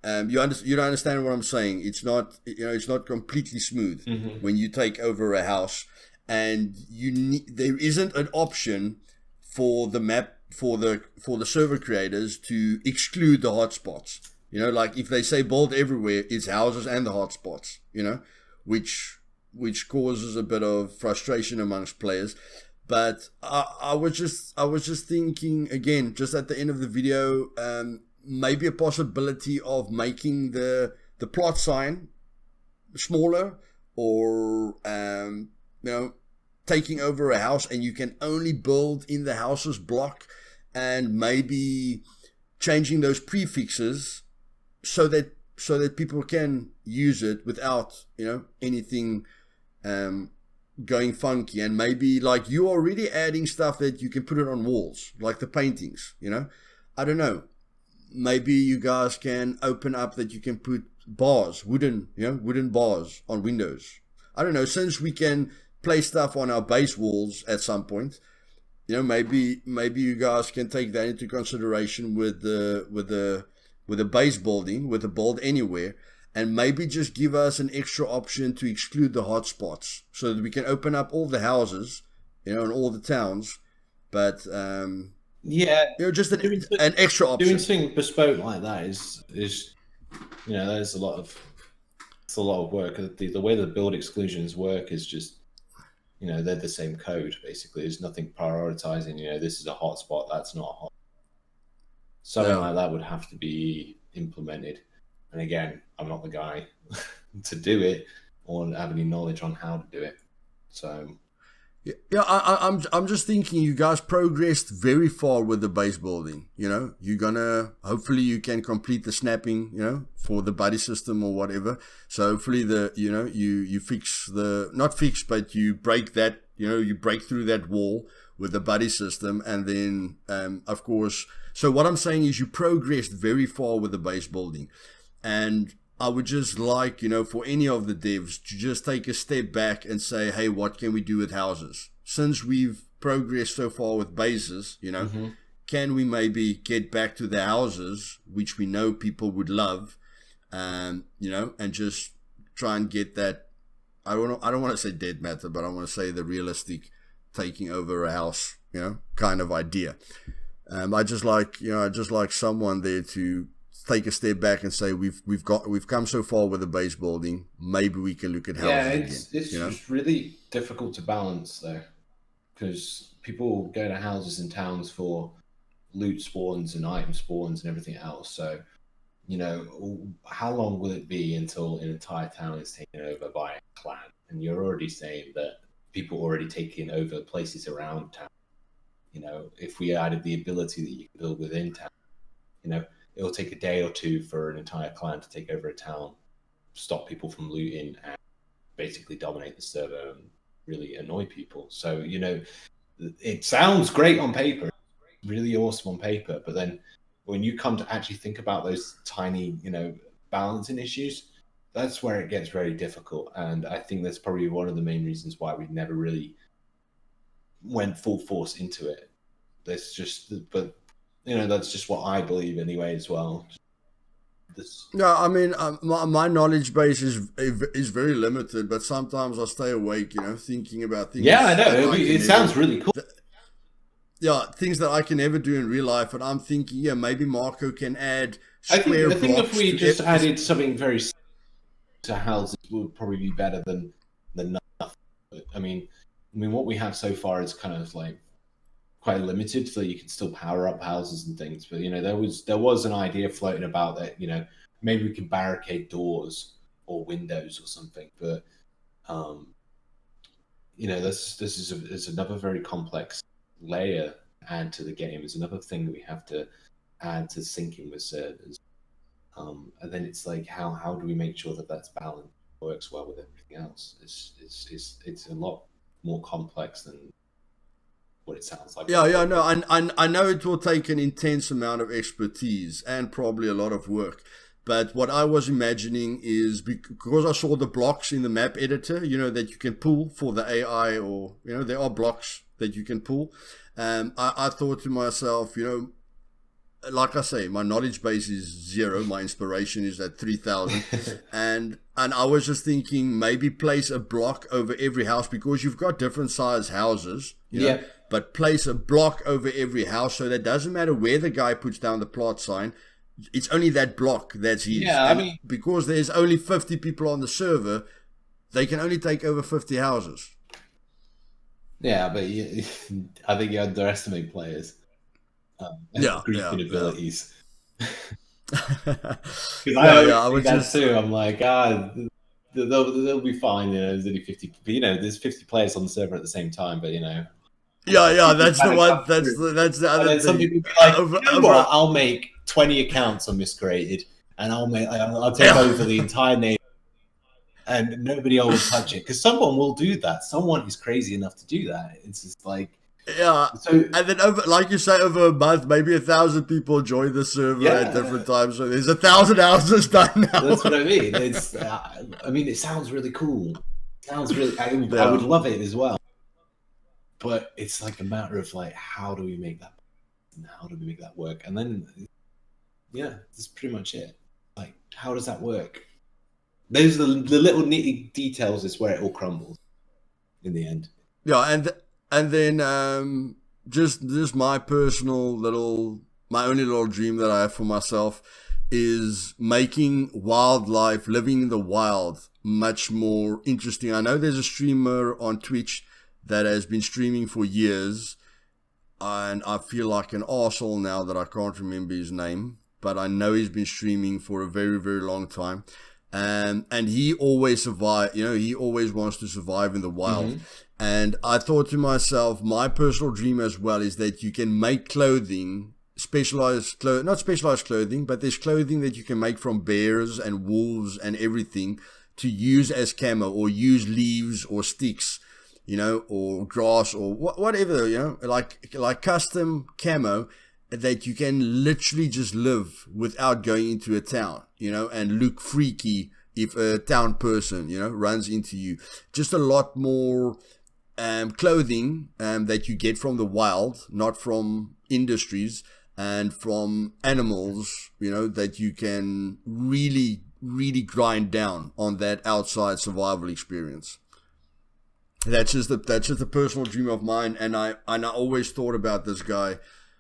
you don't understand what I'm saying. It's not completely smooth when you take over a house, and there isn't an option for the map for the server creators to exclude the hotspots. Like if they say build everywhere, it's houses and the hotspots. Which causes a bit of frustration amongst players. But I was just thinking, again, just at the end of the video, maybe a possibility of making the plot sign smaller, or taking over a house and you can only build in the house's block, and maybe changing those prefixes so that people can use it without anything going funky. And maybe like you're already adding stuff that you can put it on walls, like the paintings. I don't know, maybe you guys can open up that you can put bars, wooden bars on windows. I don't know, since we can place stuff on our base walls at some point, maybe you guys can take that into consideration with the base building, with the build anywhere, and maybe just give us an extra option to exclude the hotspots so that we can open up all the houses, in all the towns. But just an extra option. Doing something bespoke like that is there's a lot of work. The way the build exclusions work is just, they're the same code basically. There's nothing prioritizing. This is a hotspot, that's not a hot. Something like that would have to be implemented. And again, I'm not the guy to do it, or have any knowledge on how to do it. So yeah, I'm just thinking you guys progressed very far with the base building. You know, you're gonna hopefully you can complete the snapping, you know, for the buddy system or whatever. So hopefully you fix not fix, but you break that, you know, you break through that wall with the buddy system, and then of course. So what I'm saying is you progressed very far with the base building, and I would just like, you know, for any of the devs to just take a step back and say, hey, what can we do with houses? Since we've progressed so far with bases, you know, can we maybe get back to the houses, which we know people would love, you know, and just try and get that, I don't want to say dead matter, but I want to say the realistic taking over a house, you know, kind of idea. I just like someone there to take a step back and say we've come so far with the base building. Maybe we can look at houses. Yeah, it's just really difficult to balance though, because people go to houses and towns for loot spawns and item spawns and everything else. So, you know, how long will it be until an entire town is taken over by a clan? And you're already saying that people already taking over places around town. You know, if we added the ability that you can build within town, you know, it'll take a day or two for an entire clan to take over a town, stop people from looting, and basically dominate the server and really annoy people. So, you know, it sounds great on paper, really awesome on paper, but then when you come to actually think about those tiny, you know, balancing issues, that's where it gets very difficult. And I think that's probably one of the main reasons why we've never really went full force into it. That's just, but you know, that's just what I believe anyway as well. No, I mean, my knowledge base is very limited, but sometimes I stay awake, you know, thinking about things. Yeah, I know. It sounds really cool. Yeah, things that I can never do in real life, and I'm thinking, yeah, maybe Marco can add square blocks. I think if we just added something very to houses would probably be better than nothing. I mean, what we have so far is kind of like quite limited, so you can still power up houses and things. But you know, there was an idea floating about that, you know, maybe we can barricade doors or windows or something. But you know, this is another very complex layer to add to the game. It's another thing that we have to add to syncing with servers. And then it's like, how do we make sure that that's balanced, works well with everything else? It's a lot more complex than what it sounds like. Yeah, no, I know it will take an intense amount of expertise and probably a lot of work. But what I was imagining is, because I saw the blocks in the map editor, you know, that you can pull for the AI, or, you know, there are blocks that you can pull. I thought to myself, you know, like I say, my knowledge base is 0. My inspiration is at 3,000. and I was just thinking, maybe place a block over every house, because you've got different size houses, you know, but place a block over every house, so that doesn't matter where the guy puts down the plot sign. It's only that block that's his. Yeah, I mean, because there's only 50 people on the server, they can only take over 50 houses. Yeah, but I think you underestimate players. Greeking abilities. I would just too. I'm like, they'll be fine. You know, there's only 50. But, you know, there's 50 players on the server at the same time. But you know, that's the one. That's the other thing. Some people be like, you know what? I'll make 20 accounts on Miscreated, and I'll take over the entire name, and nobody will touch it, because someone will do that. Someone is crazy enough to do that. It's just like. Yeah, so, and then over, like you say, over a month, maybe 1,000 people join the server at different times. So there's 1,000 houses done now. That's what I mean. It's, I mean, it sounds really cool. It sounds really. I would love it as well. But it's like a matter of like, how do we make that? And how do we make that work? And then, yeah, that's pretty much it. Like, how does that work? Those are the little nitty details. Is where it all crumbles in the end. Yeah, and then just my personal my only little dream that I have for myself is making wildlife, living in the wild, much more interesting. I know there's a streamer on Twitch that has been streaming for years, and I feel like an arsehole now that I can't remember his name, but I know he's been streaming for a very, very long time. And he always survive. He always wants to survive in the wild. And I thought to myself, my personal dream as well is that you can make clothing, not specialized clothing, but there's clothing that you can make from bears and wolves and everything to use as camo, or use leaves or sticks, or grass or whatever, like custom camo that you can literally just live without going into a town, and look freaky if a town person, runs into you. Just a lot more clothing that you get from the wild, not from industries and from animals, that you can really, really grind down on that outside survival experience. That's just a personal dream of mine, and I always thought about this guy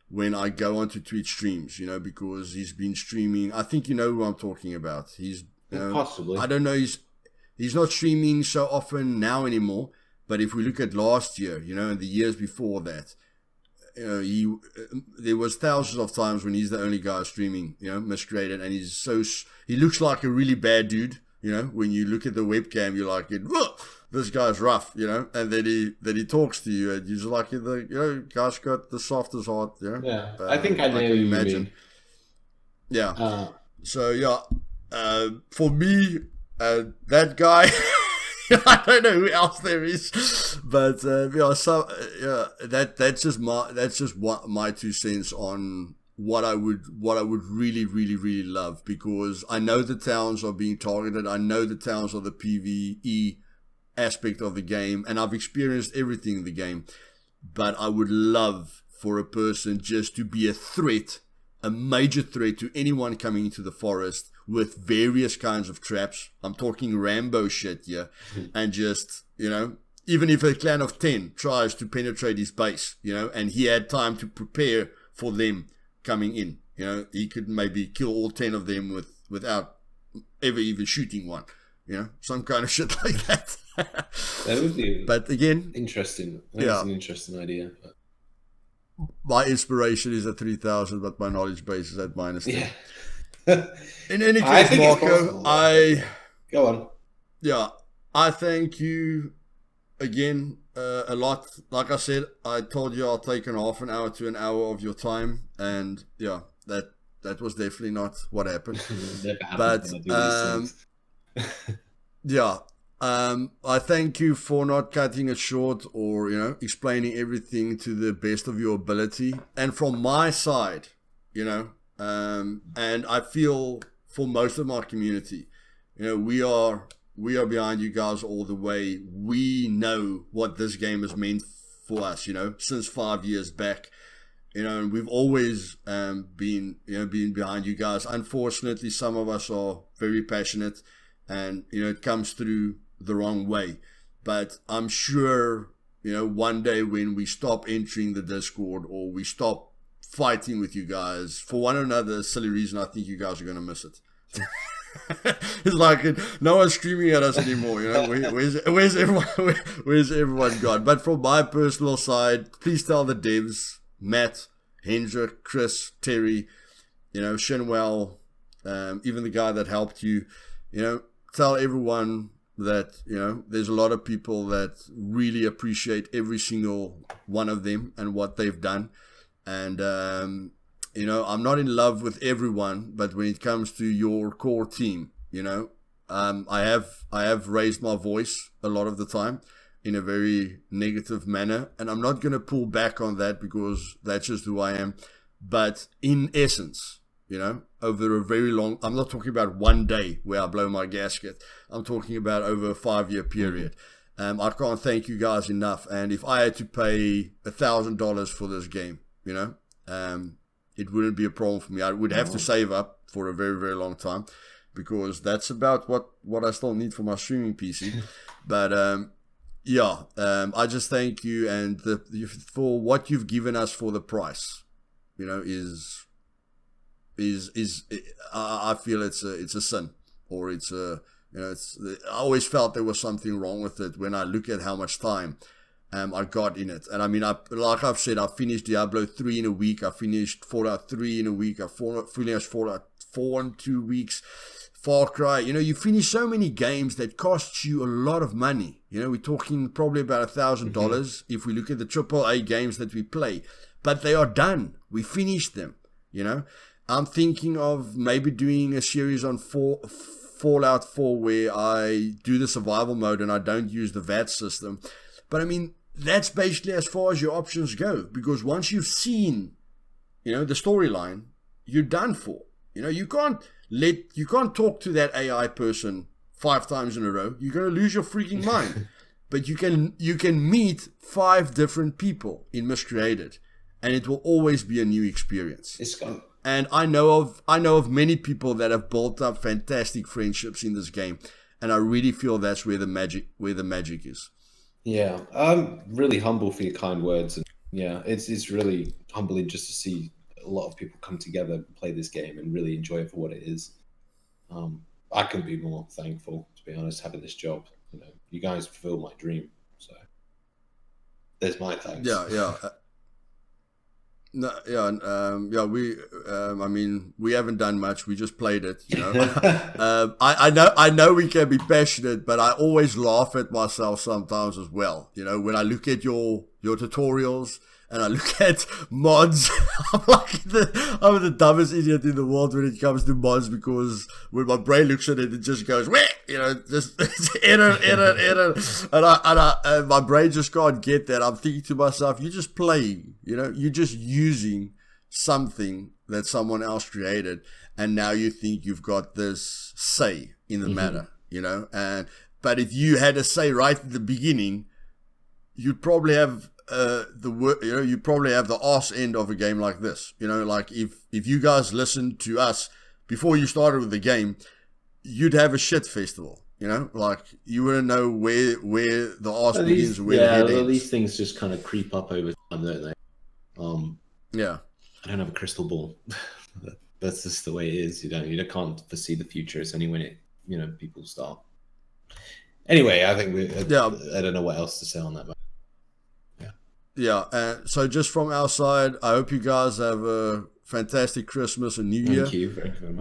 when I go onto Twitch streams, because he's been streaming. I think you know who I'm talking about. He's possibly. I don't know. He's not streaming so often now anymore. But if we look at last year, and the years before that, there was thousands of times when he's the only guy streaming, Miscreated, and he looks like a really bad dude, when you look at the webcam, you're like, this guy's rough, and then he talks to you, and you're like, guy's got the softest heart, Yeah, I think I know what you mean. Yeah. For me, that guy. I don't know who else there is, but that's just my 2 cents on what I would really, really, really love, because I know the towns are being targeted. I know the towns are the PvE aspect of the game, and I've experienced everything in the game. But I would love for a person just to be a threat, a major threat to anyone coming into the forest, with various kinds of traps. I'm talking Rambo shit here. And just, even if a clan of 10 tries to penetrate his base, and he had time to prepare for them coming in, he could maybe kill all 10 of them without ever even shooting one, some kind of shit like that. That would be, but again, interesting. That's an interesting idea. My inspiration is at 3,000, but my knowledge base is at -10. Yeah. In any case, Marco, go on. Yeah, I thank you again a lot. Like I said, I told you I'll take half an hour to an hour of your time, and that was definitely not what happened. But I thank you for not cutting it short, or explaining everything to the best of your ability. And from my side, and I feel for most of my community, we are behind you guys all the way. We know what this game has meant for us, since 5 years back, and we've always been behind you guys. Unfortunately, some of us are very passionate, and it comes through the wrong way. But I'm sure, one day when we stop entering the Discord, or we stop fighting with you guys for one another, silly reason, I think you guys are going to miss it. It's like no one's screaming at us anymore. Where's everyone gone? But from my personal side, please tell the devs, Matt, Hendrik, Chris, Terry, Shinwell, even the guy that helped you, tell everyone that there's a lot of people that really appreciate every single one of them and what they've done. And I'm not in love with everyone, but when it comes to your core team, I have raised my voice a lot of the time in a very negative manner, and I'm not going to pull back on that, because that's just who I am. But in essence, over a very long, I'm not talking about one day where I blow my gasket. I'm talking about over a 5-year period. I can't thank you guys enough. And if I had to pay $1,000 for this game, it wouldn't be a problem for me. I would have to save up for a very, very long time, because that's about what I still need for my streaming PC. But I just thank you, and for what you've given us for the price, I feel it's a sin, or it's a I always felt there was something wrong with it when I look at how much time I got in it. And I mean, like I've said, I finished Diablo 3 in a week. I finished Fallout 3 in a week. I finished Fallout 4 in 2 weeks. Far Cry. You know, you finish so many games that cost you a lot of money. You know, we're talking probably about $1,000 if we look at the AAA games that we play. But they are done. We finished them, you know. I'm thinking of maybe doing a series on Fallout 4 where I do the survival mode and I don't use the VAT system. But I mean, that's basically as far as your options go. Because once you've seen, you know, the storyline, you're done for. You know, you can't talk to that AI person 5 times in a row. You're going to lose your freaking mind. But you can meet 5 different people in Miscreated, and it will always be a new experience. And I know of many people that have built up fantastic friendships in this game, and I really feel that's where the magic is. Yeah, I'm really humble for your kind words, and yeah, it's really humbling just to see a lot of people come together and play this game and really enjoy it for what it is. I couldn't be more thankful, to be honest, having this job. You know, you guys fulfill my dream, so there's my thanks. Yeah. No, I mean, we haven't done much. We just played it, you know. I know we can be passionate, but I always laugh at myself sometimes as well. You know, when I look at your tutorials and I look at mods, I'm the dumbest idiot in the world when it comes to mods, because when my brain looks at it, it just goes, weh! You know, just error, and my brain just can't get that. I'm thinking to myself, you're just playing, you know, you're just using something that someone else created, and now you think you've got this say in the matter, you know. But if you had a say right at the beginning, you'd probably have you probably have the arse end of a game like this. You know, like if you guys listened to us before you started with the game, you'd have a shit festival. You know, like you wouldn't know where the arse begins, where the head ends. These things just kind of creep up over time, don't they? Yeah. I don't have a crystal ball. That's just the way it is. You can't foresee the future. It's only when people start. Anyway, I think I don't know what else to say on that. Yeah, so just from our side, I hope you guys have a fantastic Christmas and New Year. Thank you very much.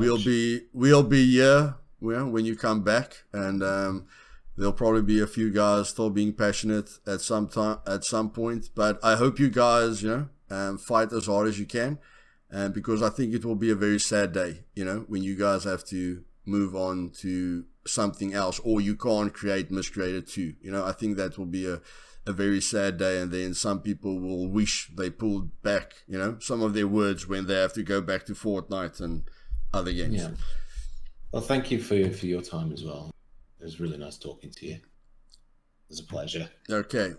We'll be here when you come back, and there'll probably be a few guys still being passionate at some point. But I hope you guys, fight as hard as you can, because I think it will be a very sad day, when you guys have to move on to something else, or you can't create Miscreated 2. I think that will be a very sad day, and then some people will wish they pulled back, some of their words when they have to go back to Fortnite and other games. Yeah. Well, thank you for your time as well. It was really nice talking to you. It was a pleasure. Okay.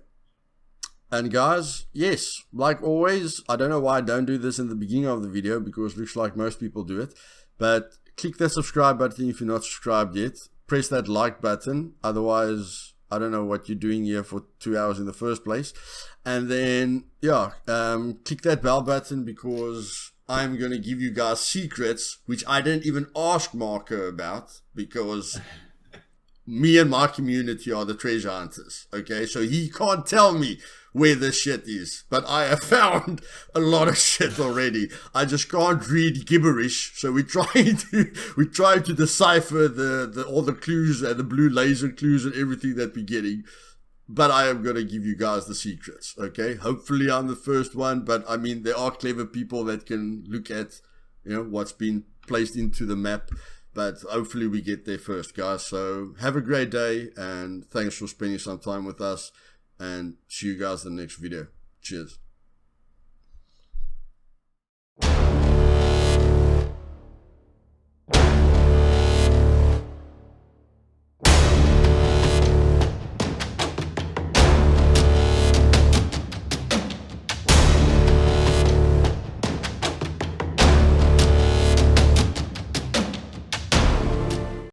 And guys, yes, like always, I don't know why I don't do this in the beginning of the video, because it looks like most people do it, but click that subscribe button if you're not subscribed yet. Press that like button, otherwise I don't know what you're doing here for 2 hours in the first place. And then, click that bell button, because I'm going to give you guys secrets, which I didn't even ask Marco about, because me and my community are the treasure hunters. Okay, so he can't tell me where this shit is, but I have found a lot of shit already. I just can't read gibberish, so we're trying to decipher all the clues and the blue laser clues and everything that we're getting. But I am gonna give you guys the secrets. Okay, hopefully I'm the first one, but I mean, there are clever people that can look at what's been placed into the map. But hopefully we get there first, guys. So have a great day, and thanks for spending some time with us, and see you guys in the next video. Cheers.